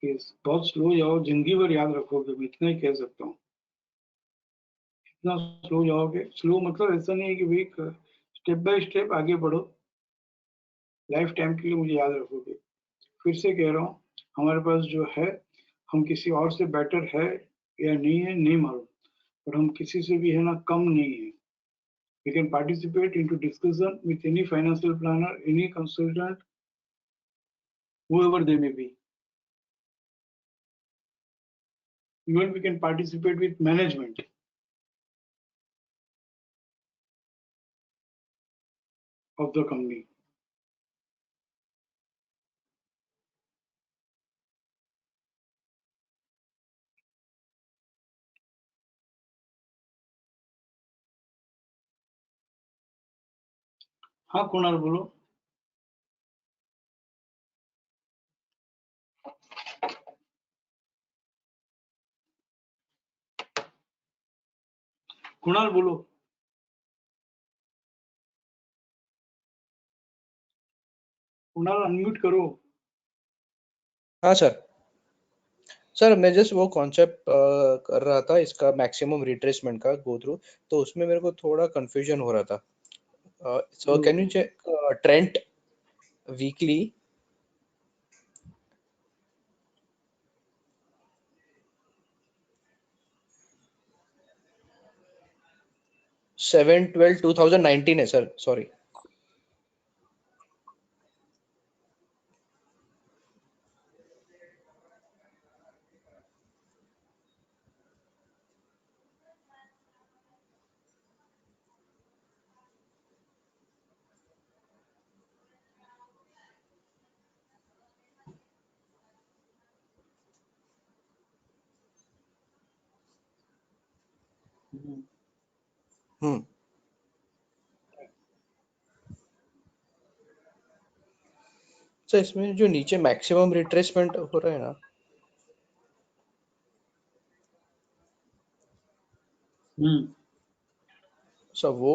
Yes, बहुत स्लो जाओ, जिंदगी भर याद रखोगे, मैं इतना ही कह सकता हूँ। इतना स्लो जाओगे, स्लो मतलब ऐसा नहीं है कि भाई स्टेप बाय स्टेप आगे बढ़ो, लाइफ टाइम के लिए मुझे याद रखोगे। फिर से कह रहा हूँ, हमारे पास जो है, हम किसी और से बेटर है या नहीं है नहीं मालूम, और हम किसी से भी है ना कम नहीं है। We can participate into discussion with any financial planner, any consultant, whoever they may be. Even we can participate with management of the company. हाँ कुणाल बोलो। कुणाल बोलो। कुणाल अनम्यूट करो। हाँ सर। सर मैं जस्ट वो कॉन्सेप्ट कर रहा था इसका मैक्सिमम रिट्रेसमेंट का गो थ्रू, तो उसमें मेरे को थोड़ा कंफ्यूजन हो रहा था। So can you check trend weekly? Seven 12/2019 है सर, सॉरी। हम्म। सर इसमें जो नीचे मैक्सिमम रिट्रेसमेंट हो रहा है ना, सर वो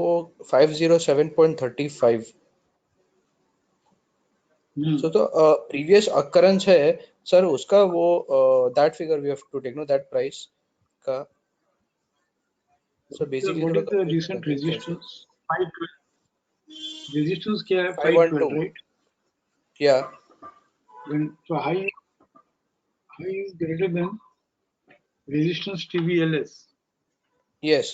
507.35, सो तो प्रीवियस अकरेंस है सर उसका, वो that figure we have to take no that price का। सर बेसिकली what थोड़ा is the confusion recent है कैसे। resistance? 512. Resistance क्या है? 512 512, right? या When so high is greater than resistance TVLS. Yes,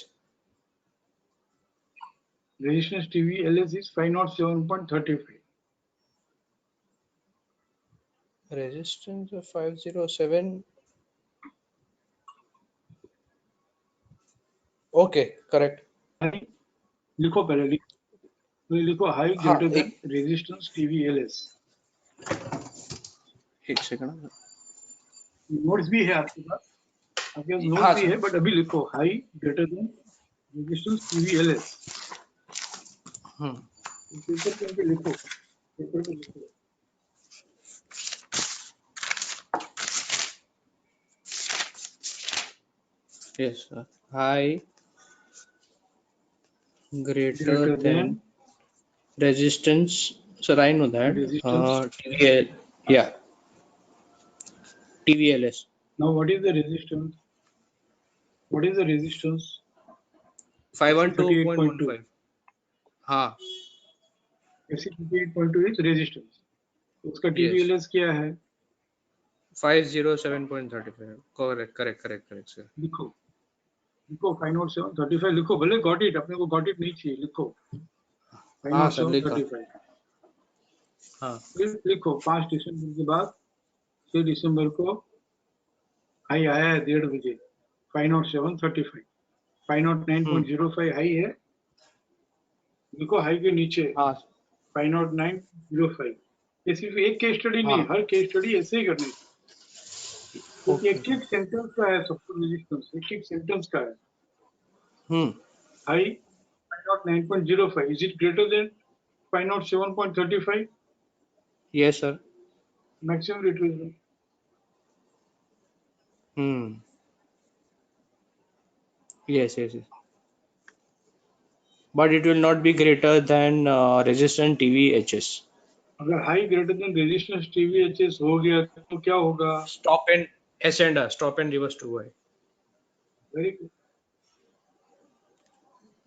Resistance TVLS is 507.35. Resistance 507, okay correct. लिखो पहले लिखो हाई हाँ ग्रेटर देन एक रेजिस्टेंस TVLS. सेकंड। नोट्स भी है आपके पास, आपके पास नोट्स हाँ भी है, सर, बट अभी लिखो high greater than resistance TVLS. Paper pen पे लिखो, पेपर पे लिखो। Yes sir, high greater Greater than than resistance, sir I know that, resistance. TVL, yeah, TVLS Now what is the resistance? What is the resistance? 512.15, हाँ FC 38.2 is resistance. उसका yes, TVLS क्या है? 507.35, correct sir। लिखो लिखो 507.35 लिखो, भले got it, अपने को गॉट इट नहीं चाहिए, लिखो हाँ सर लिखा, 507.35। हाँ फिर लिखो 5 दिसंबर के बाद 6 दिसंबर को हाई आया है 1:30 बजे 507.35, 509.05 हाई है, लिखो हाई के नीचे हाँ 509.05। ये सिर्फ एक केस स्टडी नहीं, हाँ हर केस स्टडी ऐसे ही करनी, क्योंकि ओके एक एक सेंटेंस का है सबको रेजिस्टेंस, एक सेंटेंस का है। Hmm high 509.05, is it greater than 507.35? Yes sir, maximum retracement. yes but it will not be greater than resistant TVHS। अगर high greater than resistance TVHS हो गया तो क्या होगा? stop and reverse to Y, very good,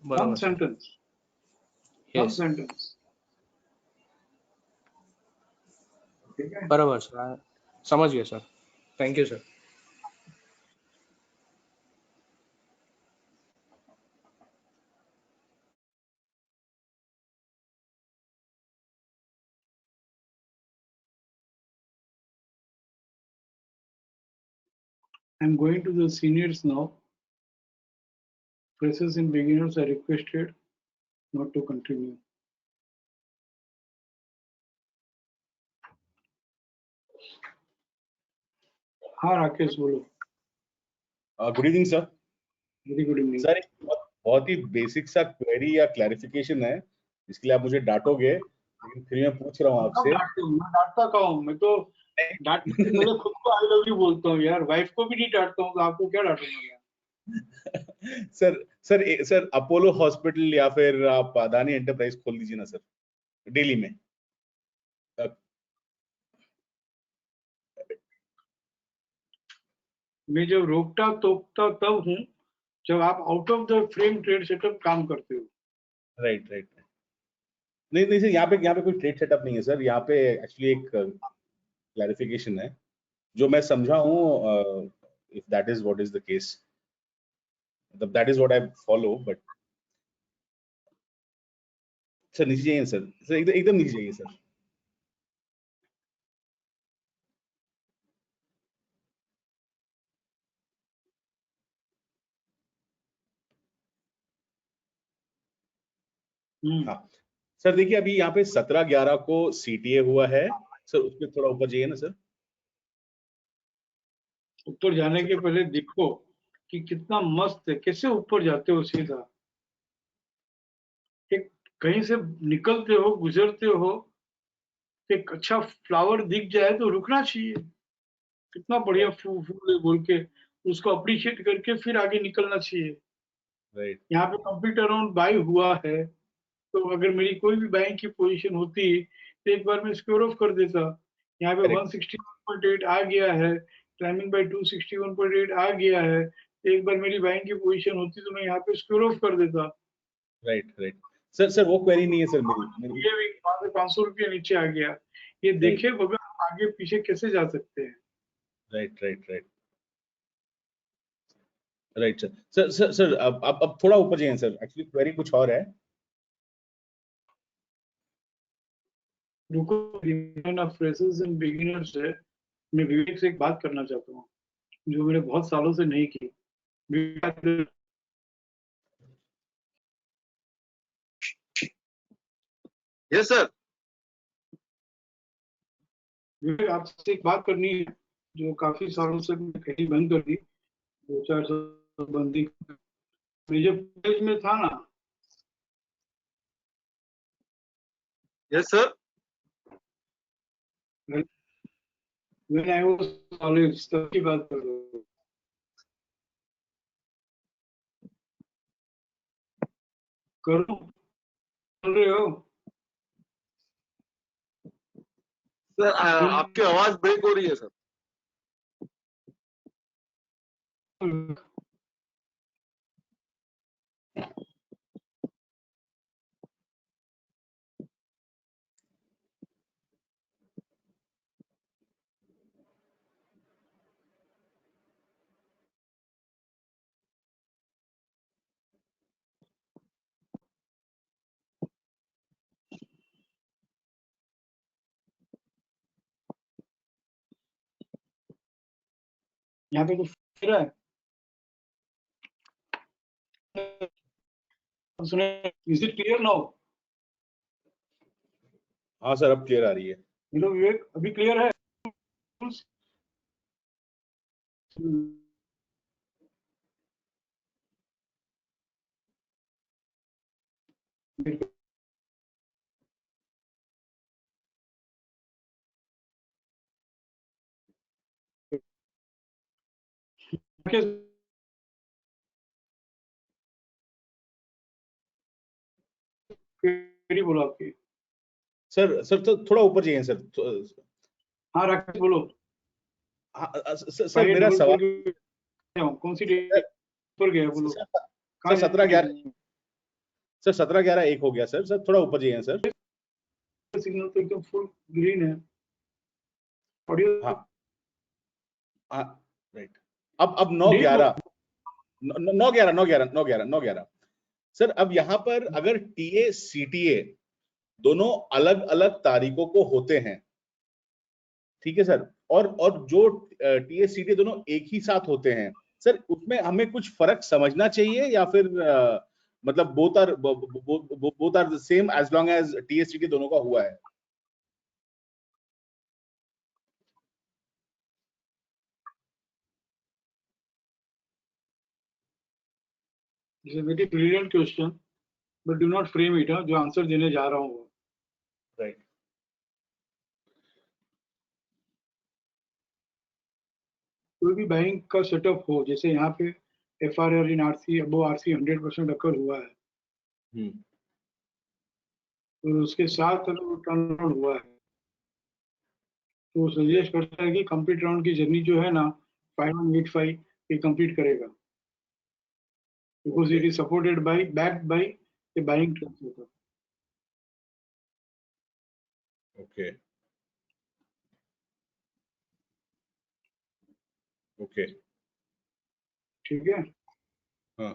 one बराबर sir, sentence, one yes sentence, ठीक है। बराबर सर, समझ गया sir, thank you sir. I'm going to the seniors now. Freshers and beginners are requested not to continue. हाँ राकेश बोलो। Good evening sir. Very good evening sir, एक बहुत ही basic सा क्वेरी या क्लैरिफिकेशन है, इसके लिए आप मुझे डांटोगे, लेकिन फिर मैं पूछ रहा हूँ आपसे। मैं डांटता का हूँ, मैं तो डांटने से पहले खुद को आई लव यू बोलता हूँ यार, वाइफ को भी नहीं डांटता हूँ तो आपको क्या डांटूंगा यार। सर अपोलो हॉस्पिटल या फिर आप अदानी एंटरप्राइज खोल दीजिए ना सर, दिल्ली में। मैं जब रोकता टोकता तब हूँ जब आप out of the frame trade setup काम करते हो। राइट। नहीं सर, यहाँ पे कोई ट्रेड सेटअप नहीं है सर, यहाँ पे एक्चुअली एक क्लैरिफिकेशन है जो मैं समझा हूँ। If that is what is the case, that is what I follow, but sir नीचे जाइए सर, एकदम नीचे जाइए सर। हाँ सर, देखिए अभी यहाँ पे 17/11 को CTA हुआ है सर, उसपे थोड़ा ऊपर जाइए ना सर। ऊपर जाने के पहले देखो कि कितना मस्त है, कैसे ऊपर जाते हो सीधा, एक कहीं से निकलते हो, गुजरते हो, एक अच्छा फ्लावर दिख जाए तो रुकना चाहिए, कितना बढ़िया फूल है बोल के उसको अप्रिशिएट करके फिर आगे निकलना चाहिए। राइट यहाँ पे कंप्लीट अराउंड बाई हुआ है, तो अगर मेरी कोई भी बाइंग की पोजीशन होती तो एक बार मैं स्क्वायर ऑफ कर देता। यहाँ पे Correct. 161.8 आ गया है, क्लाइंबिंग बाय 261.8 आ गया है, तो एक बार मेरी बाइंग की पोजीशन होती तो मैं यहाँ पे स्क्वायर ऑफ कर देता। राइट राइट सर वो क्वेरी नहीं है सर मेरी ये भी वहां से 500 रुपया नीचे आ गया, ये देखे बगैर हम आगे पीछे कैसे जा सकते हैं। Right right right right sir sir sir अब थोड़ा ऊपर जाइए सर, एक्चुअली क्वेरी कुछ और है। रुको, फ्रेशर्स एंड बिगिनर्स है, मैं विवेक से एक बात करना चाहता हूँ जो मैंने बहुत सालों से नहीं की। Yes sir. विवेक, आपसे एक बात करनी है जो काफी सालों से मैं कहीं बंद कर दी, 2-4 साल बंदी। मैं जब कॉलेज में था ना, yes sir. when I was college तब की बात कर रहा हूँ। करो, सुन रहे हो? सर आपकी आवाज ब्रेक हो रही है सर। यहाँ पे कुछ फिर है, सुने? Is it clear now? हाँ सर अब क्लियर आ रही है। हेलो विवेक, अभी क्लियर है? क्वेरी बोलो आपकी। सर सर तो थोड़ा ऊपर जाइए सर। हाँ राकेश बोलो। सर मेरा सवाल कौन सी डेट पर गया बोलो। सर 17-11 सर 17-11 हो गया सर। सर थोड़ा ऊपर जाइए सर। सिग्नल तो एकदम फुल ग्रीन है, ऑडियो। हाँ हाँ राइट। अब 9-11 9-11 सर। अब यहाँ पर अगर टीए सीटीए दोनों अलग अलग तारीखों को होते हैं, ठीक है सर, और जो टीए सीटीए दोनों एक ही साथ होते हैं सर, उसमें हमें कुछ फर्क समझना चाहिए या फिर मतलब both are the same as long as TA CTA दोनों का हुआ है? It's a very brilliant question, but do not frame it, जो आंसर देने जा रहा हूँ। राइट कोई भी बैंक का सेटअप हो, जैसे यहाँ पे FRR इन RC अबो RC 100% अकर हुआ है, और उसके साथ अगर टर्न अराउंड हुआ है तो सजेस्ट करता है कि कंप्लीट राउंड की जर्नी जो है ना 5185 ये कंप्लीट करेगा, because it is supported by backed by the buying translator. Okay okay ठीक है, हाँ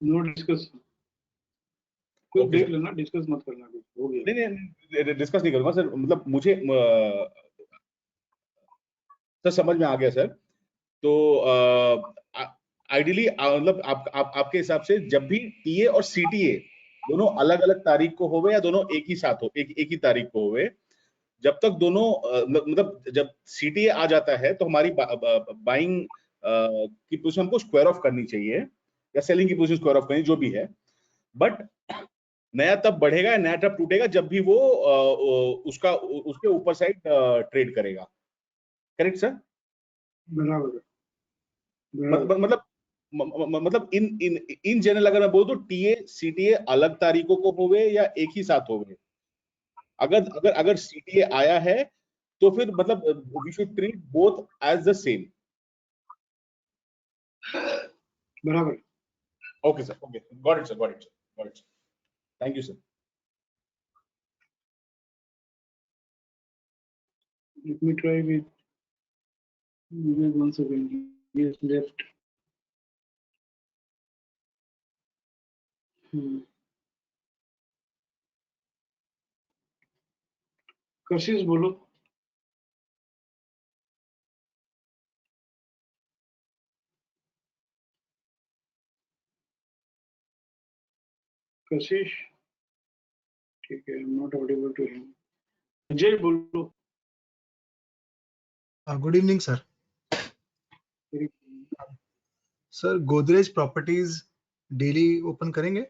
नो डिस्कस, कुछ ओके देख सर। लेना, डिस्कस मत करना, कुछ हो गया। नहीं डिस्कस नहीं करूंगा सर, मतलब मुझे सर समझ में आ गया सर। तो आइडियली मतलब आपके हिसाब से जब भी टीए और सीटीए दोनों अलग अलग तारीख को होवे या दोनों एक ही साथ हो, एक ही तारीख को होवे, जब तक दोनों मतलब जब सीटीए आ जाता है तो हमारी बाइंग की पोजीशन हमको स्क्वायर ऑफ करनी चाहिए या सेलिंग की पोजीशन स्क्वायर ऑफ करनी, जो भी है। बट नया तब बढ़ेगा, नया तब टूटेगा जब भी वो उसके ऊपर साइड ट्रेड करेगा। Correct sir? बराबर है, मतलब इन जनरल अगर मैं बोलूं तो टीए सीटीए अलग तारीखों को होवे या एक ही साथ होवे? अगर सीटीए आया है तो फिर मतलब we should treat both as the same. बराबर। Okay sir, okay, got it sir. Thank you sir. Let me try with once again. Yes, left. कशिश बोलो। कशिश, ठीक है, not audible to him. Ajay बोलो। Good evening sir. Sir Godrej properties daily open करेंगे?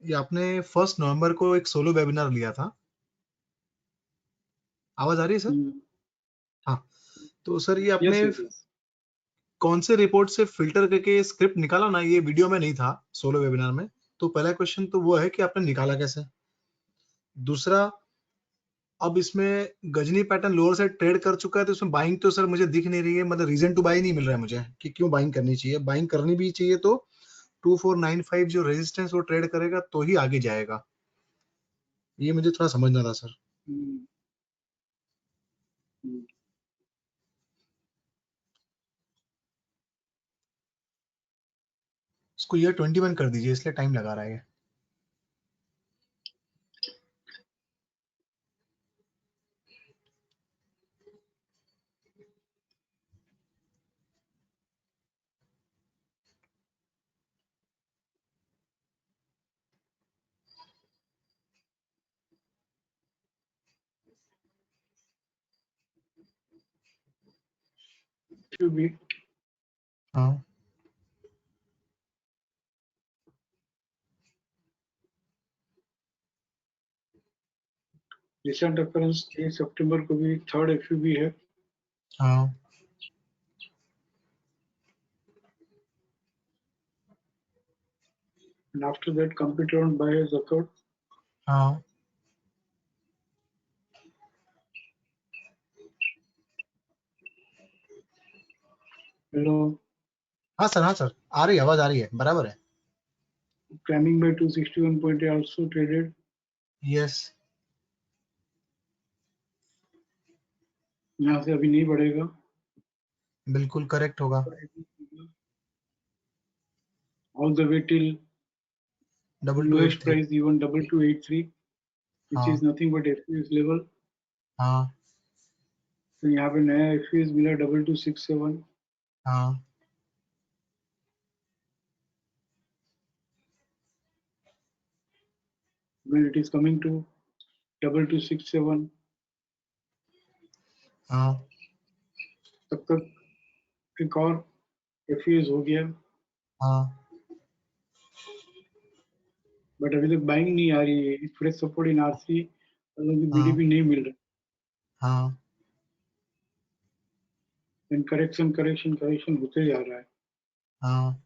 ये आपने 1 नवंबर को एक सोलो वेबिनार लिया था। आवाज आ रही है सर? हाँ, तो सर ये आपने कौन से रिपोर्ट से फिल्टर करके स्क्रिप्ट निकाला ना? ये वीडियो में नहीं था, सोलो वेबिनार में। तो पहला क्वेश्चन तो वो है कि आपने निकाला कैसे। दूसरा, अब इसमें Ghajini pattern lower side trade कर चुका है तो इसमें बाइंग तो सर मुझे दिख नहीं रही है, मतलब रीजन टू बाई नहीं मिल रहा है मुझे कि क्यों बाइंग करनी चाहिए। बाइंग करनी भी चाहिए तो 2495 जो रेजिस्टेंस वो ट्रेड करेगा तो ही आगे जाएगा। ये मुझे थोड़ा समझना था सर। इसको ईयर 21 कर दीजिए, इसलिए टाइम लगा रहा है। हाँ, रिसेंट अकरेंस 3 सितंबर को भी थर्ड एफयूबी है। हाँ, And after that, computer on buy has occurred. हाँ, Hello, हाँ सर, हाँ सर, आ रही है, आवाज आ रही है, बराबर है। climbing by 261 point also traded. Yes, यहाँ से अभी नहीं बढ़ेगा। बिल्कुल करेक्ट होगा। All the way till lowest 2283। price even 2283, which हाँ, is nothing but FUS level. हाँ, तो यहाँ पे नया FUS मिला 2267. हाँ, When it is coming to 2267, हाँ, तब तक एक और FUS हो गया, हाँ, बट अभी तक बाइंग नहीं आ रही है। फ्रेश सपोर्ट इन RC BDP नहीं मिल रहा। हाँ, एंड करेक्शन होते जा रहा है। हाँ,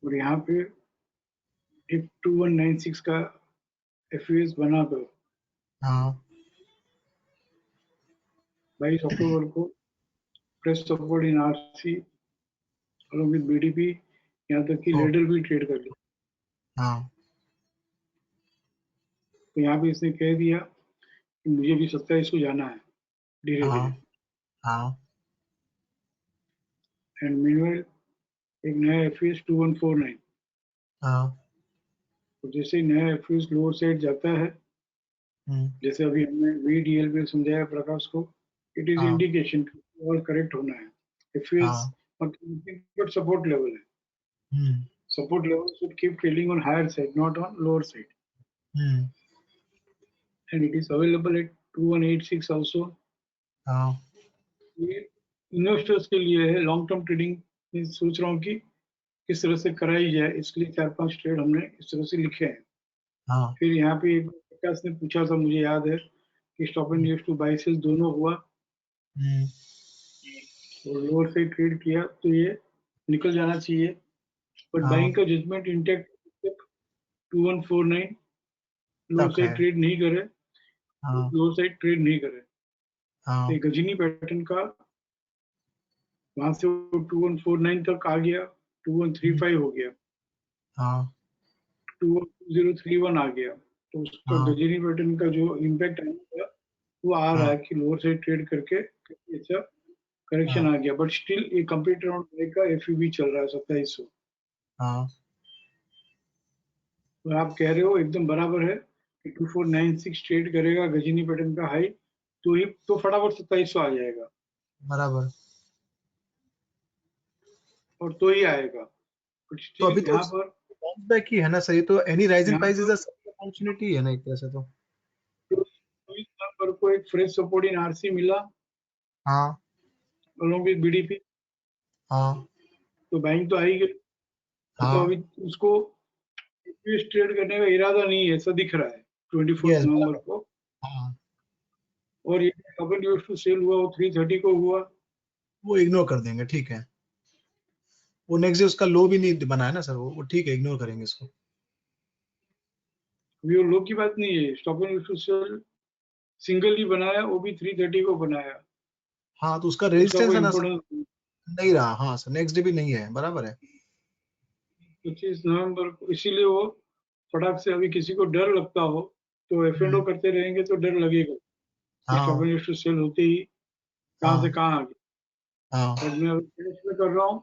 और यहाँ पे एक 2196 का FUS बना तो हाँ, 22 अक्टूबर को fresh support in RC along with BDP, यहाँ तक कि ओ, लेडर भी ट्रेड कर लिया। हाँ, तो यहाँ पे इसने कह दिया कि मुझे भी 27 को जाना है धीरे हाँ, धीरे। हाँ, एंड मीनवाइल एक नया FUS 2149, हाँ, तो जैसे ही नया FUS लोअर साइड जाता है, जैसे अभी हमने VDL में समझाया प्रकाश को, इट इज हाँ, इंडिकेशन और करेक्ट होना है। FUS हाँ, मतलब सपोर्ट लेवल है। हम्म, Support level should keep trailing on higher side, not on lower side. Hmm, And it is available at 2186 also. हाँ ये इन्वेस्टर्स के लिए है, लॉन्ग टर्म ट्रेडिंग में सोच रहा हूँ कि किस तरह से कराई जाए, इसलिए 4-5 ट्रेड हमने इस तरह से लिखे हैं। हाँ फिर यहाँ पे विकास ने पूछा था, मुझे याद है कि stop and use to buy sell दोनों हुआ हम्म, और लोअर से ट्रेड किया तो ये निकल जाना चाहिए, बट हाँ बाइंग का जजमेंट इंटैक्ट 2149 लोअर तक साइड है। ट्रेड नहीं करे, हाँ लोअर साइड ट्रेड नहीं करे। हाँ तो गजनी पैटर्न का वहां से 2149 तक आ गया, 2135 हो गया, हाँ 2031 आ गया, तो उसका हाँ गजनी पैटर्न का जो इम्पैक्ट आने का वो आ रहा है कि लोअर साइड ट्रेड करके काफी अच्छा करेक्शन हाँ आ गया, बट स्टिल ये कंप्लीट राउंड का एफयूबी चल रहा है 2700। हाँ तो आप कह रहे हो एकदम बराबर है कि 2496 ट्रेड करेगा गजनी पैटर्न का हाई, तो ये तो फटाफट 2700 आ जाएगा, बराबर। और तो ही आएगा, बट तो अभी स्टिल तो यहाँ पर बाउंस बैक ही है ना सर, ये तो एनी राइज इन यहाँ प्राइस इज पर अ अपॉर्चुनिटी है ना एक तरह से तो। 24 नवंबर को एक फ्रेश सपोर्ट इन आरसी मिला हाँ अलोंग विद बीडीपी, हाँ तो बाइंग तो आई गई, तो हाँ अभी उसको ट्रेड करने का इरादा नहीं है ऐसा दिख रहा है 24 यस नवंबर बराबर। को। हाँ और ये डबल यूज टू सेल हुआ वो 330 को हुआ, वो इग्नोर कर देंगे, ठीक है। वो नेक्स्ट डे उसका लो भी नहीं बना है ना सर, वो ठीक है, इग्नोर करेंगे इसको। अभी वो लो की बात नहीं है, stop and use to sell single ही बनाया, वो भी 330 को बनाया, हाँ तो उसका उसका रेजिस्टेंस कोई है ना सर, इम्पोर्टेंस नहीं रहा। हाँ सर नेक्स्ट डे भी नहीं है, बराबर है। 25 नवंबर को, इसीलिए वो फटाक से अभी किसी को डर लगता हो तो एफ एंड ओ करते रहेंगे तो डर लगेगा कि स्टॉप हाँ एंड यूज टू सेल होते ही कहाँ से हाँ कहाँ आ गया। हाँ बट मैं अभी फिनिश में कर रहा हूँ,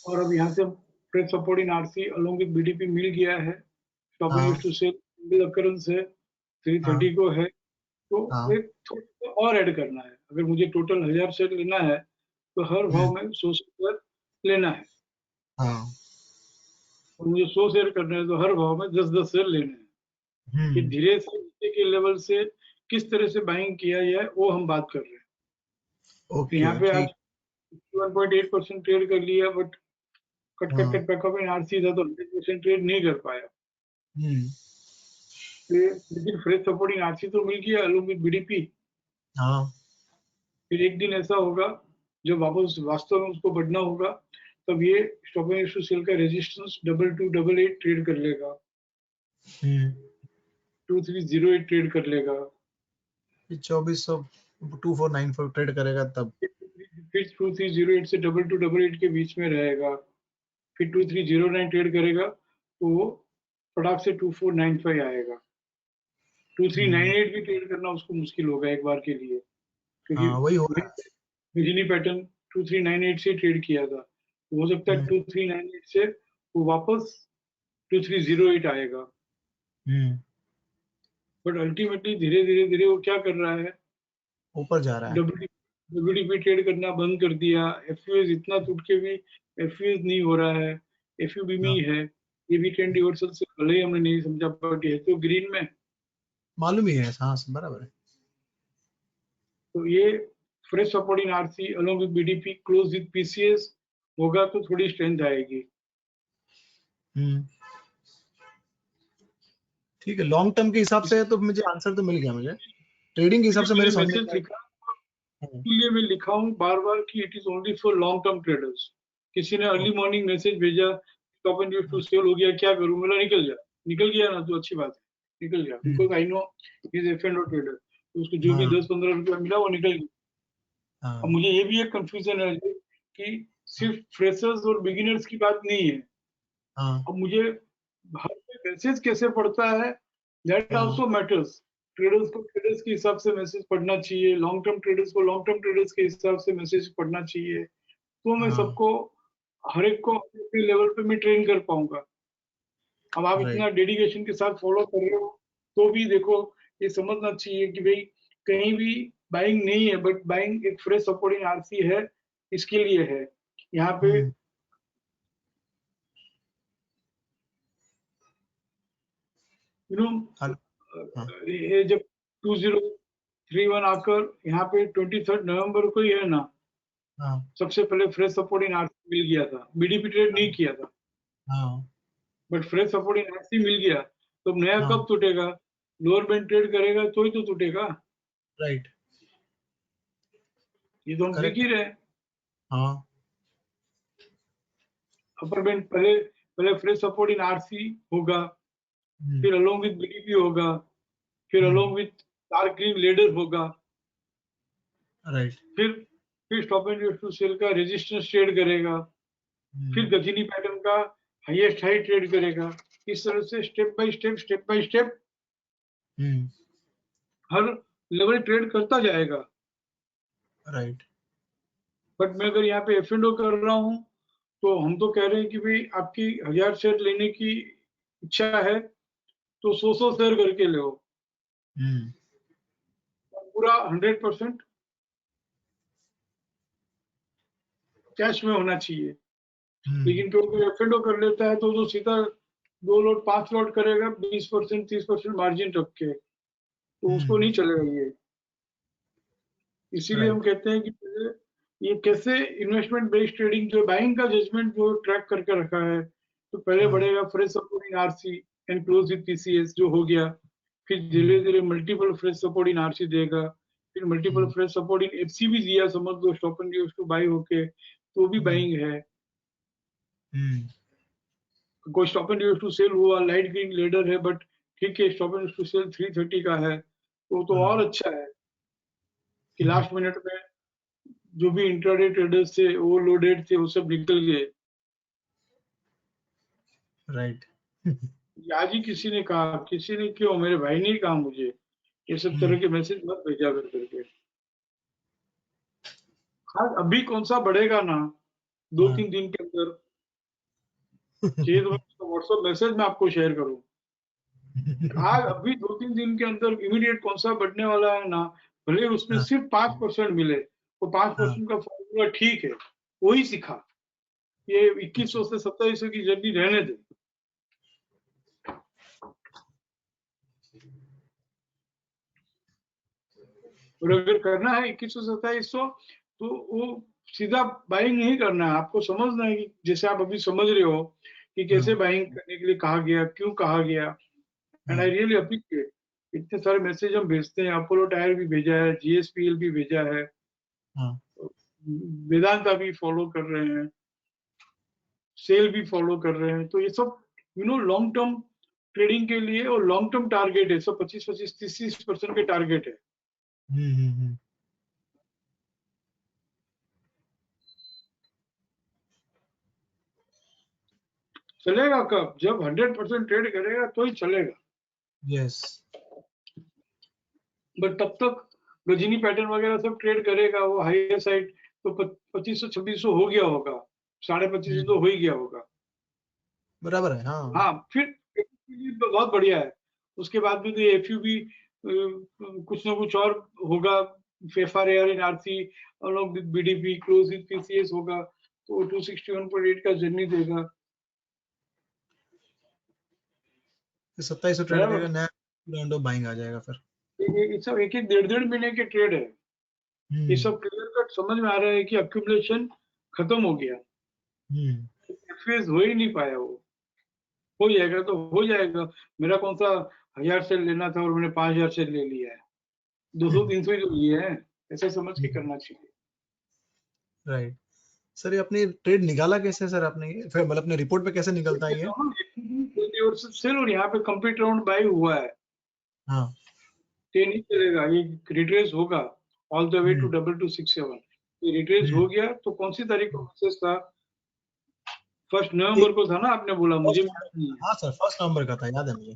और अब यहाँ से press support in RC along with BDP मिल गया है, स्टॉप एंड हाँ यूज टू सेल अकरेंस है, 330 को है, तो हाँ एक थोड़ा और ऐड करना है। अगर मुझे टोटल 1000 शेयर लेना है तो हर भाव में 100 शेयर लेना है, हाँ और मुझे 100 शेयर करना है तो हर भाव में 10-10 शेयर लेने हैं। कि धीरे से नीचे के लेवल से किस तरह से बाइंग किया जाए वो हम बात कर रहे हैं। तो ओके यहाँ पे आज ठीक। 1.8% ट्रेड कर लिया, बट कट कट हाँ कट बैकअप इन आरसी था तो 100% ट्रेड नहीं कर पाया। हम्म, लेकिन फ्रेश सपोर्टिंग आरसी तो मिल गया अलोंग विद बीडीपी। हाँ फिर एक दिन ऐसा होगा जब वापस वास्तव में उसको बढ़ना होगा, तब ये स्टॉप एंड सेल का रेजिस्टेंस 2288 ट्रेड कर लेगा, 2308 ट्रेड कर लेगा, 2400 2494 ट्रेड करेगा तब। फिर 2308 से 2288 के बीच में रहेगा, फिर 2309 ट्रेड करेगा तो वो फटाक से 2495 आएगा। 2398 भी ट्रेड करना उसको मुश्किल होगा एक बार के लिए, क्योंकि हाँ वही हो रहा है। बिजली पैटर्न 2398 से ट्रेड किया था, तो हो सकता है 2398 से वो वापस 2308 आएगा। हम्म, बट अल्टीमेटली धीरे धीरे धीरे वो क्या कर रहा है, ऊपर जा रहा है। डब्ल्यूडीपी ट्रेड करना बंद कर दिया, एफयूएस इतना टूट के भी एफयूएस नहीं हो रहा है, एफयूबी में ही है। ये भी ट्रेंड रिवर्सल से भले ही हमने नहीं समझा, बट है तो ग्रीन में, मालूम ही है, हाँ बराबर है। तो ये fresh support in RC along with BDP close with PCS होगा तो थोड़ी स्ट्रेंथ आएगी। ठीक है, लॉन्ग टर्म के हिसाब से तो मुझे आंसर तो मिल गया, मुझे ट्रेडिंग के हिसाब से मेरे समझ में मैसेज लिखा, हम्म, इसलिए मैं लिखा हूँ बार बार कि it is only for long term traders. किसी ने अर्ली मॉर्निंग मैसेज भेजा stop and use to sell हो गया, क्या करूं, मेरा निकल गया ना, तो अच्छी बात है, निकल गया, because I know is F and O trader, तो उसको जो भी हाँ 10-15 रुपया मिला वो निकल गया। अब हाँ मुझे ये भी एक कंफ्यूजन है कि सिर्फ फ्रेशर्स और बिगिनर्स की बात नहीं है, हाँ अब मुझे हर कोई मैसेज कैसे पढ़ता है दैट हाँ आल्सो मैटर्स। ट्रेडर्स को ट्रेडर्स के हिसाब से मैसेज पढ़ना चाहिए, लॉन्ग टर्म ट्रेडर्स को लॉन्ग टर्म ट्रेडर्स के हिसाब से मैसेज पढ़ना चाहिए, तो मैं हाँ सबको हर एक को अपने लेवल पे मैं ट्रेन कर पाऊंगा। अब आप राइट। इतना डेडिकेशन के साथ फॉलो कर रहे हो तो भी देखो ये समझना चाहिए कि भाई कहीं भी बाइंग नहीं है, बट बाइंग एक फ्रेश सपोर्टिंग आरसी है, इसके लिए है यहाँ पे। यू नो हाँ हाँ ये जब 2031 आकर यहाँ पे 23 नवंबर को ही है ना, हाँ सबसे पहले फ्रेश सपोर्ट इन आरसी मिल गया था। बीडीपी ट्रेड नहीं किया था, हाँ but fresh support in RC मिल गया। तो नया हाँ कब टूटेगा? लोअर बैंड ट्रेड करेगा तो ही तो टूटेगा। राइट ये तो हम देख करेक्ट ही रहे हैं। हाँ अपर बैंड पहले फ्रेश सपोर्ट इन आरसी होगा, फिर अलोंग विद बीडीपी होगा, फिर along with dark green ladder होगा, राइट फिर स्टॉप एंड टू सेल का रेजिस्टेंस ट्रेड करेगा, फिर गजनी पैटर्न का हाईएस्ट हाई ट्रेड करेगा। इस तरह से step by step her level trade करता जाएगा। राइट बट मैं अगर यहाँ पे एफ&ओ कर रहा हूँ तो हम तो कह रहे हैं कि भाई आपकी 1000 शेयर लेने की इच्छा है तो 100 शेयर करके लो, पूरा 100% कैश में होना चाहिए। लेकिन क्योंकि एफ&ओ कर लेता है तो जो सीधा 2 लॉट 5 लॉट करेगा 20% 30% मार्जिन रख के, तो उसको नहीं चलेगा ये। इसीलिए हम कहते हैं कि पहले ये कैसे इन्वेस्टमेंट बेस्ड ट्रेडिंग जो बाइंग का जजमेंट जो ट्रैक करके रखा है, तो पहले बढ़ेगा fresh support in RC and close with PCS जो हो गया, फिर धीरे धीरे multiple fresh support in RC देगा, फिर multiple fresh support in FC भी दिया, समझ लो stop and use to buy होके, तो भी बाइंग है। कोई stop and use to sell हुआ, लाइट ग्रीन लेडर है, बट ठीक है stop and use to sell 330 का है, तो और अच्छा है कि लास्ट मिनट में जो भी इंट्राडे ट्रेडर्स थे वो लोडेड थे, वो सब निकल गए। राइट आज ही किसी ने कहा, किसी ने क्यों, मेरे भाई ने ही कहा मुझे ये सब तरह के मैसेज मत भेजा कर करके। आज अभी कौन सा बढ़ेगा ना 2-3 दिन के अंदर, चाहिए तो व्हाट्सएप मैसेज में आपको शेयर करूं। आज अभी 2-3 दिन के अंदर इमीडिएट कौन सा बढ़ने वाला है ना, भले उसमें सिर्फ 5% मिले, तो 5% का फॉर्मूला ठीक है, वही सिखा। ये 2100 से 2700 की जर्नी रहने दे। और अगर करना है 2100 2700 तो वो सीधा बाइंग नहीं करना है, आपको समझना है कि जैसे आप अभी समझ रहे हो कि कैसे बाइंग करने के लिए कहा गया, क्यों कहा गया। एंड आई रियली अप्रिशिएट, इतने सारे मैसेज हम भेजते हैं, अपोलो टायर भी भेजा है, जीएसपीएल भी भेजा है, वेदांता भी फॉलो कर रहे हैं, सेल भी फॉलो कर रहे हैं, तो ये सब लॉन्ग टर्म ट्रेडिंग के लिए और लॉन्ग टर्म टारगेट है, सब 25-25 30% के टारगेट है। चलेगा कब? जब 100% ट्रेड करेगा तो ही चलेगा। यस बट तब तक गजनी पैटर्न वगैरह सब ट्रेड करेगा, वो हाईयर साइड तो 2500-2600 हो गया होगा, 2550 तो हो ही गया होगा। बराबर है हाँ फिर बहुत बढ़िया है। उसके बाद भी तो एफयूबी कुछ ना कुछ और होगा, FRAR in RC along with BDP close with PCS होगा, तो 261.8 का जर्नी देगा। 2700 ट्रेड करेगा, नया राउंड ऑफ बाइंग आ जाएगा फिर। ये सब एक 1.5 महीने के ट्रेड है। ये सब क्लियर कट समझ में आ रहा है कि एक्यूमुलेशन खत्म हो गया, एफएस हो ही नहीं पाया। वो हो जाएगा तो हो जाएगा। मेरा कौन सा 1000 शेयर लेना था और मैंने 5000 शेयर ले लिया है, 200-300 ही तो लिए हैं, ऐसे समझ के करना चाहिए। राइट सर, ये अपनी ट्रेड निकाला कैसे सर आपने, ये फिर मतलब अपने रिपोर्ट पे कैसे निकलता है ये? और सेल, और यहाँ पे कंप्लीट राउंड बाय हुआ है, हाँ ये नहीं चलेगा, ये रिट्रेस होगा ऑल द वे टू 2267। ये रिट्रेस हो गया तो कौन सी तारीख को मैसेज था? 1 नवंबर को था ना, आपने बोला, मुझे नहीं है। हाँ सर 1 नवंबर का था, याद है मुझे।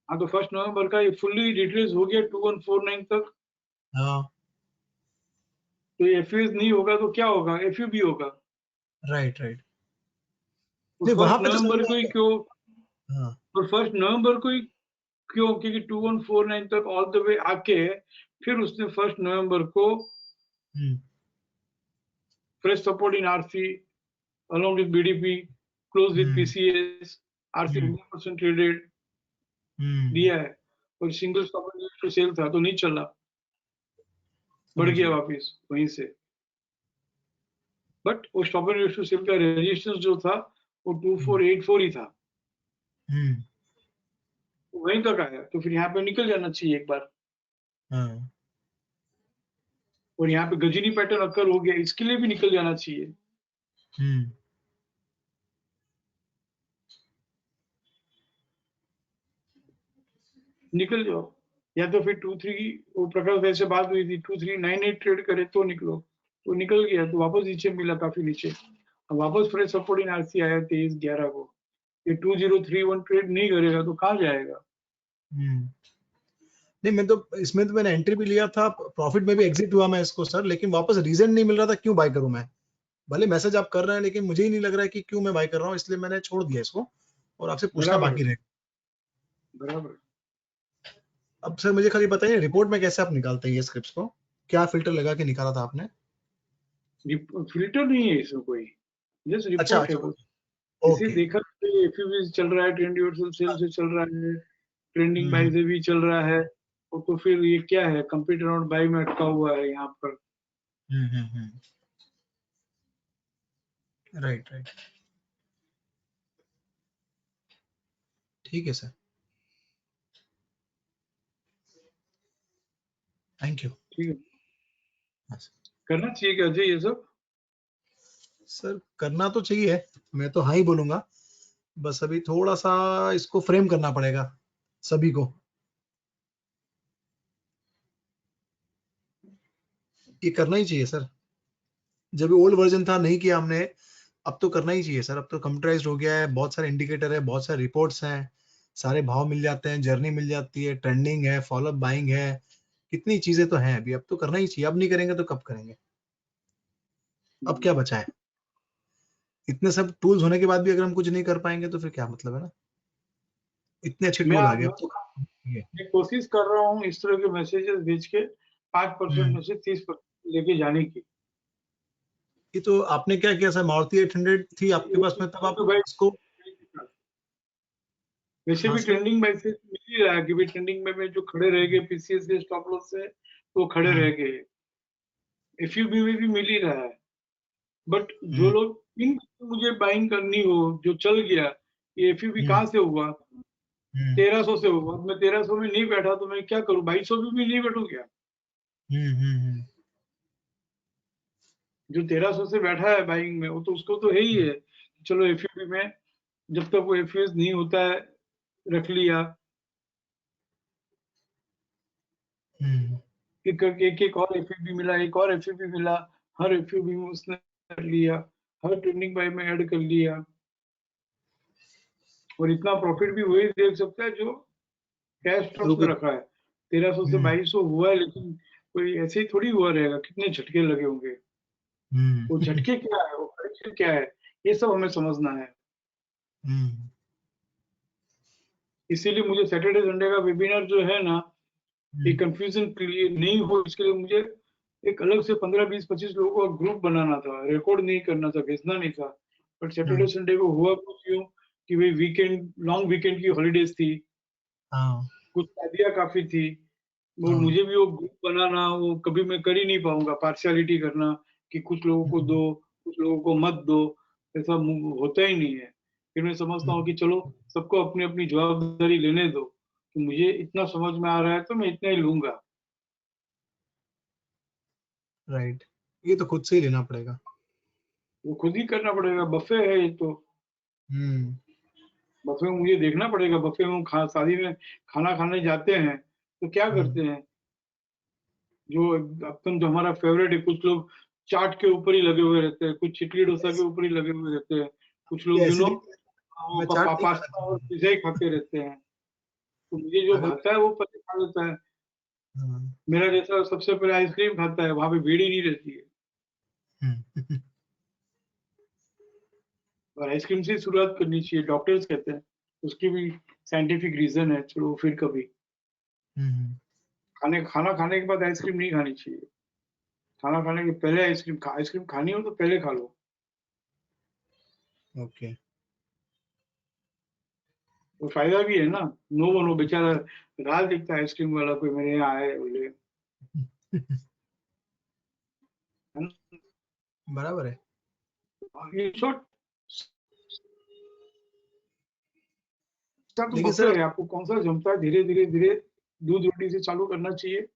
हाँ तो 1 नवंबर का ये फुल्ली रिट्रेस हो गया 2149 तक। हाँ तो एफयूज नहीं होगा तो क्या होगा? एफयूबी होगा। राइट राइट तो नहीं, वहां 1 पे तो नवंबर को ही क्यों? हाँ और 1 नवंबर को ही क्यों? क्योंकि 2149 तक ऑल द वे आके फिर उसने 1 नवंबर को fresh support in RC along with BDP, close with PCS, RC 100% traded दिया है। और single stop and use to sell था तो नहीं चला, बढ़ गया वापस वहीं से। बट वो stop and use to sell का रेजिस्टेंस जो था वो 2484 ही था, वहीं तक आया, तो फिर यहाँ पे निकल जाना चाहिए एक बार। हाँ, और यहाँ पे गजनी पैटर्न अकर हो गया, इसके लिए भी निकल जाना चाहिए। निकल जाओ, या तो फिर 2-3 वो प्रकाश भाई से बात हुई थी 2398 ट्रेड करे तो निकलो, तो निकल गया तो वापस नीचे मिला, काफी नीचे। अब वापस फ्रेश सपोर्ट इन आरसी आया 2311 को। ये 2031 ट्रेड नहीं करेगा तो कहाँ जाएगा? नहीं मैं तो इसमें तो मैंने एंट्री भी लिया था, प्रॉफिट में भी एग्जिट हुआ मैं इसको सर, लेकिन वापस रीजन नहीं मिल रहा था क्यों बाय करूं मैं। भले मैसेज आप कर रहे हैं लेकिन मुझे ही नहीं लग रहा है कि क्यों मैं बाय कर रहा हूँ, इसलिए मैंने छोड़ दिया इसको और आपसे पूछना बराबर बाकी है, रहे। बराबर। अब सर मुझे खाली बताइए रिपोर्ट में कैसे आप निकालते हैं ये स्क्रिप्ट्स को, क्या फिल्टर लगा के निकाला था आपने? फिल्टर नहीं है इसमें कोई, जस्ट अच्छा रिपोर्ट है अच्छा, बस। इसे ओके। देखा एफयूबी चल रहा है, ट्रेंड यूनिवर्सल सेल से चल रहा है, ट्रेंडिंग बाय से भी चल रहा है, और तो फिर ये क्या है, कंप्यूटर और बाय में अटका हुआ है यहाँ पर। राइट राइट, ठीक है सर, थैंक यू। ठीक है, करना चाहिए क्या अजय ये सब? सर करना तो चाहिए, मैं तो हाँ ही बोलूंगा, बस अभी थोड़ा सा इसको फ्रेम करना पड़ेगा सभी को। ये करना ही चाहिए सर, जब ओल्ड वर्जन था नहीं किया हमने, अब तो करना ही चाहिए सर। अब तो कंप्यूटराइज्ड हो गया है, बहुत सारे इंडिकेटर है, बहुत सारे रिपोर्ट्स हैं, सारे भाव मिल जाते हैं, जर्नी मिल जाती है, ट्रेंडिंग है, फॉलोअप बाइंग है, कितनी चीजें तो हैं अभी। अब तो करना ही चाहिए, अब नहीं करेंगे तो कब करेंगे? अब क्या बचा है? इतने सब टूल्स होने के बाद भी अगर हम कुछ नहीं कर पाएंगे तो फिर क्या मतलब है ना? इतने अच्छे मैं टूल आ गए अब तो। मैं कोशिश कर रहा हूँ इस तरह के मैसेजेस भेज के 5% में से 30% लेके जाने की। ये तो आपने क्या किया सर, मारुति 800 थी आपके पास में तब आप तो भाई उसको, वैसे हाँ भी सर, ट्रेंडिंग बाय से मिल ही रहा है कि भाई ट्रेंडिंग में जो खड़े रह गए पीसीएस के स्टॉप लॉस से, तो खड़े हाँ, रह गए। एफयूबी में भी मिल ही रहा है। बट जो हम्म, लोग इन मुझे बाइंग करनी हो, जो चल गया, ये एफयूबी हम्म, कहाँ से हुआ? हम्म, 1300 से हुआ। मैं 1300 में नहीं बैठा तो मैं क्या करूँ? 2200 में भी नहीं बैठू क्या? जो 1300 से बैठा है बाइंग में, वो तो उसको तो है ही है, चलो एफयूबी में जब तक वो एफयूएस नहीं होता है रख लिया, हम्म, एक करके एक और एफयूबी मिला, एक और एफयूबी मिला, हर एफयूबी में उसने कर लिया, हर ट्रेंडिंग बाय में ऐड कर लिया, और इतना प्रॉफिट भी वही देख सकता है जो कैश शुरू स्टॉक्स में के, रखा है। 1300 से 2200 हुआ है, लेकिन कोई ऐसे ही थोड़ी हुआ रहेगा, कितने झटके लगे होंगे, वो झटके क्या है, वो करेक्शन क्या है, ये सब हमें समझना है। इसीलिए मुझे सैटरडे संडे का वेबिनार जो है ना, ये कंफ्यूजन क्लियर नहीं हो, इसके लिए मुझे एक अलग से 15-20-25 लोगों का ग्रुप बनाना था, रिकॉर्ड नहीं करना था, भेजना नहीं था। बट सैटरडे संडे को हुआ कुछ यूं कि भाई वीकेंड, लॉन्ग वीकेंड की हॉलीडेज थी, हाँ, कुछ शादियां काफी थी, और हाँ, मुझे भी वो ग्रुप बनाना, वो कभी मैं कर ही नहीं पाऊंगा, पार्शियलिटी करना कि कुछ लोगों को दो, कुछ लोगों को मत दो, ऐसा होता ही नहीं है। फिर मैं समझता हूँ कि चलो सबको अपनी अपनी जवाबदारी लेने दो, कि मुझे इतना समझ में आ रहा है तो मैं इतना ही लूंगा। राइट, ये तो खुद से ही लेना पड़ेगा। वो खुद ही करना पड़ेगा, बफे है ये तो। हम्म, बफे में मुझे देखना पड़ेगा, बफे में शादी में खाना खाने जाते हैं तो क्या करते हैं, जो अपन जो हमारा फेवरेट है, कुछ लोग चाट के ऊपर ही लगे हुए रहते हैं, कुछ इडली डोसा के ऊपर ही लगे हुए रहते हैं, कुछ लोग ये ऐसे मैं चाट नहीं खाता पास्ता और पिज्जा ही खाते रहते हैं। तो मुझे जो अगर, भाता है वो पहले खा लेता है। हाँ, मेरा जैसा सबसे पहले आइसक्रीम खाता है, वहां पे भीड़ ही नहीं रहती है, और आइसक्रीम से ही शुरुआत करनी चाहिए, डॉक्टर्स कहते हैं। उसकी भी साइंटिफिक रीजन है, चलो फिर कभी। खाना खाने के बाद आइसक्रीम नहीं खानी चाहिए, खाना खाने के पहले आइसक्रीम खानी हो तो पहले खा लो। ओके, तो फायदा भी है ना, नो वन हो बेचारा राह देखता है आइसक्रीम वाला कोई मेरे यहाँ आए बोले, बराबर है। इन शॉर्ट तो लेकिन बता सर है आपको कौन सा जमता है, धीरे धीरे धीरे दूध रोटी से चालू करना चाहिए।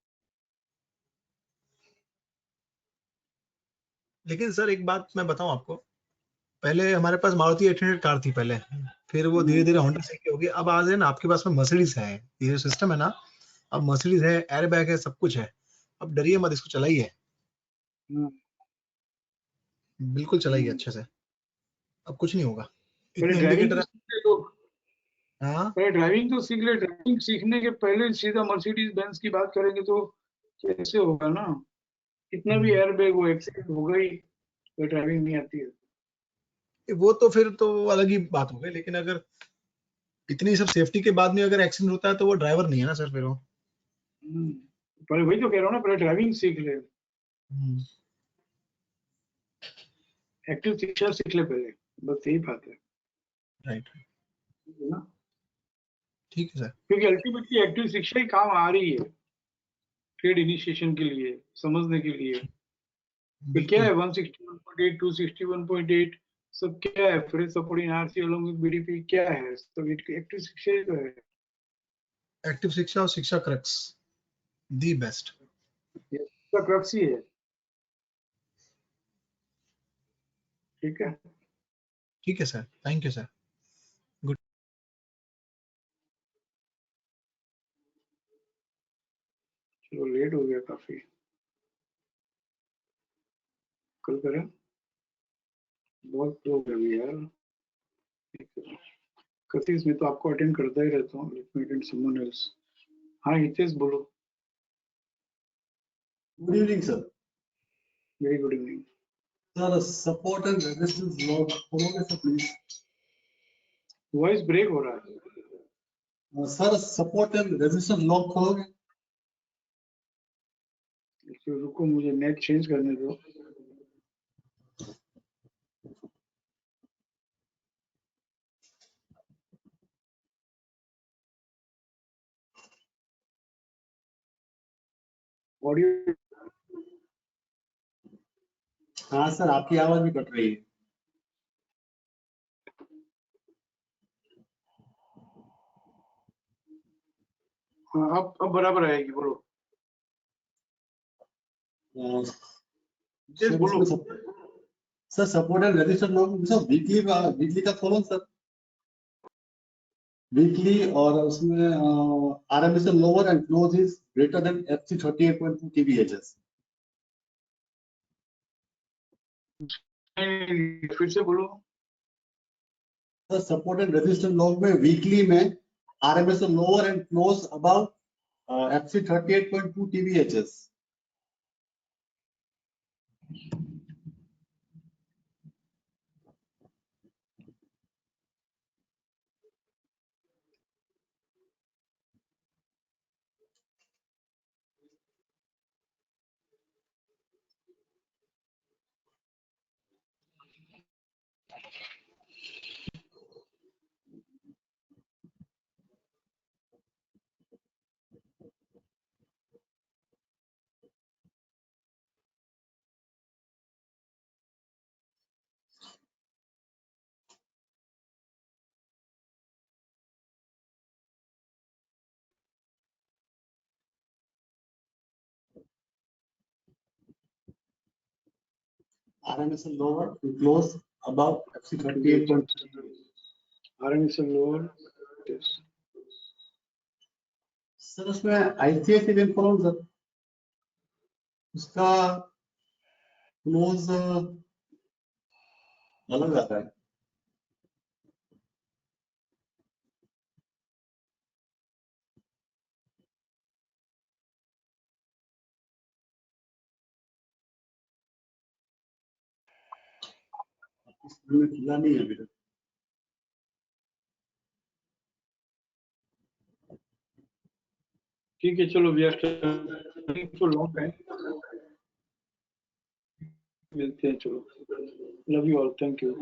लेकिन सर एक बात मैं बताऊं आपको, पहले हमारे पास मारुति 800 कार थी पहले, फिर वो धीरे धीरे होंडा सिटी होगी, अब आज है ना आपके पास में मर्सिडीज है, ये सिस्टम है ना, अब मर्सिडीज है, एयरबैग है, सब कुछ है, अब डरिए मत, इसको चलाइए, बिल्कुल चलाइए अच्छे से, अब कुछ नहीं होगा। पहले इतने ड्राइविंग इंडिकेटर तो सीख ले लोग, हाँ पहले ड्राइविंग तो सीख ले, ड्राइविंग सीखने के पहले सीधा मर्सिडीज बेंज की बात करेंगे तो कैसे होगा ना, कितना भी एयर बैग हो एक्सीडेंट हो गई तो ड्राइविंग नहीं आती है। वो तो फिर तो अलग ही बात हो गई, लेकिन अगर इतनी सब सेफ्टी के बाद में अगर एक्सीडेंट होता है तो वो ड्राइवर नहीं है ना सर फिर वो। पहले वही तो कह रहा हूँ ना, पहले ड्राइविंग सीख ले, एक्टिव शिक्षा सीख ले पहले, बस यही बात है राइट, ना, ठीक है सर। क्योंकि अल्टीमेटली एक्टिव शिक्षा ही काम आ रही है ट्रेड इनिशिएशन के लिए, समझने के लिए कि क्या है 161.8 261.8 सब क्या है, fresh supporting RC along with BDP क्या है, तो एक्टिव शिक्षा ही तो है। एक्टिव शिक्षा और शिक्षा क्रक्स दी बेस्ट। इसका क्रक्स ही है, ठीक है। ठीक है सर, थैंक यू सर। चलो लेट हो गया काफी, कल करें, बहुत लोग हैं यार, कतीस में तो आपको अटेंड करता ही रहता हूँ, let me attend someone else. हाँ हितेश बोलो। Good evening sir. Very good evening sir, support and resistance log खोलोगे सर प्लीज। वॉइस ब्रेक हो रहा है sir, support and resistance log खोलोगे। तो रुको मुझे नेट चेंज करने दो। ऑडियो हाँ सर, आपकी आवाज भी कट रही है। हाँ अब बराबर आएगी, बोलो सर, बोलो। Sir support and resistance log sir weekly का खोलो सर, वीकली, और उसमें RMSL lower and close is greater than FC 38.2 TVHs। फिर से बोलो। Sir, support and resistance log में वीकली में RMSL lower and close above FC 38.2 TVHs। RMSL lower to close above FC 38.2. RMSL lower, yes. Sir, उसमें ICICI bank खोलो sir, उसका close अलग आता है। इसमें खुला नहीं है अभी तक। ठीक है चलो, we are starting for long time, मिलते हैं, चलो, love you all, thank you.